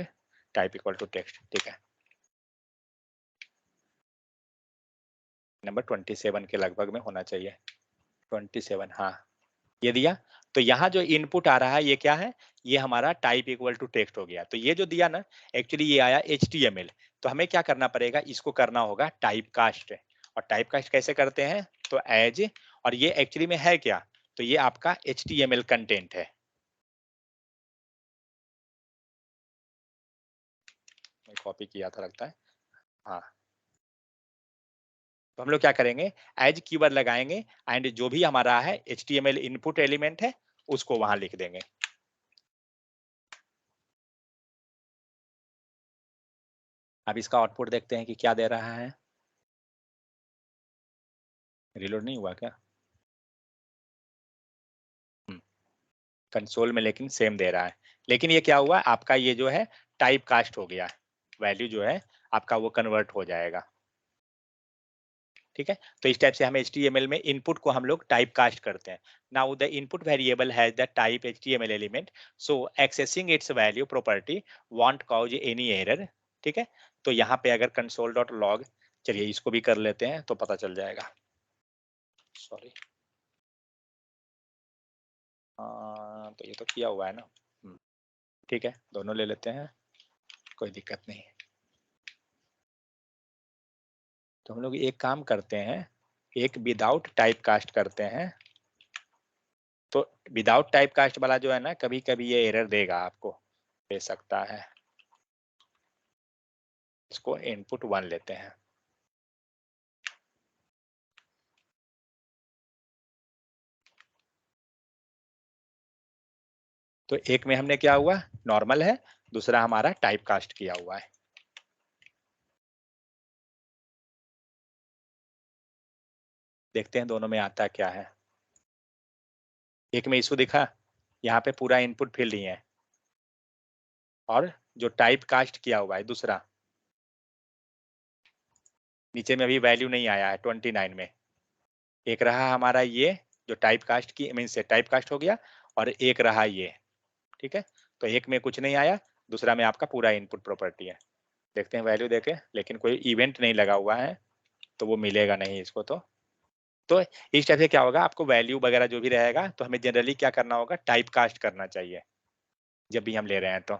type equal to text. ठीक है, नंबर 27 के लगभग में होना चाहिए, 27, हाँ ये दिया। तो यहाँ जो इनपुट आ रहा है ये क्या है, ये हमारा टाइप इक्वल टू टेक्स्ट हो गया। तो ये जो दिया ना, एक्चुअली ये आया HTML, तो हमें क्या करना पड़ेगा, इसको करना होगा टाइप कास्ट। और टाइप कास्ट कैसे करते हैं, तो एज, और ये एक्चुअली में है क्या, तो ये आपका HTML कंटेंट है, मैं कॉपी किया था लगता है, हाँ। तो हम लोग क्या करेंगे, एज कीवर्ड लगाएंगे, एंड जो भी हमारा है HTML इनपुट एलिमेंट है उसको वहां लिख देंगे। अब इसका आउटपुट देखते हैं कि क्या दे रहा है, रिलोड नहीं हुआ क्या, कंसोल में लेकिन सेम दे रहा है, लेकिन ये क्या हुआ, आपका ये जो है टाइप कास्ट हो गया, वैल्यू जो है आपका वो कन्वर्ट हो जाएगा। ठीक है। तो इस टाइप से हम HTML में इनपुट को हम लोग टाइप कास्ट करते हैं। Now the input variable has the type HTML element, so accessing it's value property want cause any error. ठीक है। तो यहाँ पे अगर console.log, चलिए इसको भी कर लेते हैं तो पता चल जाएगा। सॉरी, तो ये तो किया हुआ है ना। ठीक है, दोनों ले लेते हैं, कोई दिक्कत नहीं। तो हम लोग एक काम करते हैं, एक विदाउट टाइप कास्ट करते हैं। तो विदाउट टाइप कास्ट वाला जो है ना, कभी कभी ये एरर देगा, आपको दे सकता है। इसको इनपुट 1 लेते हैं। तो एक में हमने क्या हुआ, नॉर्मल है, दूसरा हमारा टाइप कास्ट किया हुआ है। देखते हैं दोनों में आता क्या है। एक में इशू दिखा, यहाँ पे पूरा इनपुट फील्ड ही है, और जो टाइप कास्ट किया हुआ है दूसरा, नीचे में अभी वैल्यू नहीं आया है 29 में। एक रहा हमारा ये जो टाइप कास्ट की मीन से टाइप कास्ट हो गया, और एक रहा ये। ठीक है। तो एक में कुछ नहीं आया, दूसरा में आपका पूरा इनपुट प्रॉपर्टी है। देखते हैं वैल्यू देके, लेकिन कोई इवेंट नहीं लगा हुआ है तो वो मिलेगा नहीं इसको। तो इस टाइप से क्या होगा, आपको वैल्यू वगैरह जो भी रहेगा तो हमें जनरली क्या करना होगा, टाइप कास्ट करना चाहिए जब भी हम ले रहे हैं तो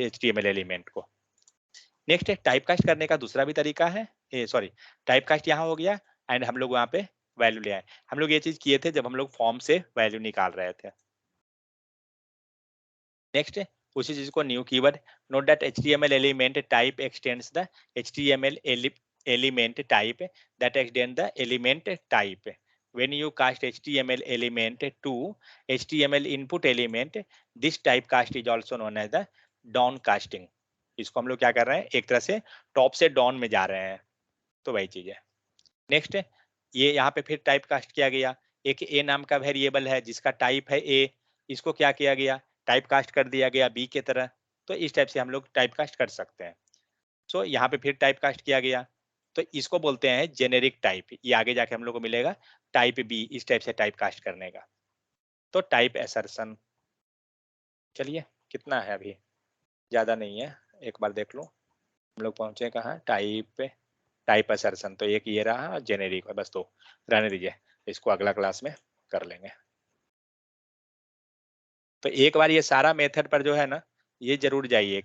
HTML एलिमेंट को। नेक्स्ट है टाइप कास्ट करने का दूसरा भी तरीका है, सॉरी, टाइप कास्ट यहाँ हो गया, एंड हम लोग वहाँ पे वैल्यू ले आए। हम लोग ये चीज किए थे जब हम लोग फॉर्म से वैल्यू निकाल रहे थे। नेक्स्ट उसी चीज को new keyword, note that HTML element type x tends the HTML element type that extend the element type. When you cast HTML element to HTML input element, this type cast is also known as the down casting. इसको हम लोग क्या कर रहे हैं, एक तरह से टॉप से डाउन में जा रहे हैं, तो वही चीज है। नेक्स्ट ये यहाँ पे फिर टाइप कास्ट किया गया, एक ए नाम का वेरिएबल है जिसका टाइप है ए, इसको क्या किया गया, टाइप कास्ट कर दिया गया बी के तरह। तो इस टाइप से हम लोग टाइप कास्ट कर सकते हैं। सो यहाँ पे फिर टाइप कास्ट किया गया, तो इसको बोलते हैं जेनेरिक टाइप। ये आगे जाके हम लोग को मिलेगा टाइप बी, इस टाइप से टाइप कास्ट करने का। तो टाइप एसर्शन, चलिए कितना है अभी, ज्यादा नहीं है, एक बार देख लो हम लोग पहुंचे कहाँ, टाइप असर्शन। तो एक ये रहा जेनेरिक, बस तो रहने दीजिए, इसको अगला क्लास में कर लेंगे। तो एक बार ये सारा मेथड पर जो है ना, ये जरूर जाइए।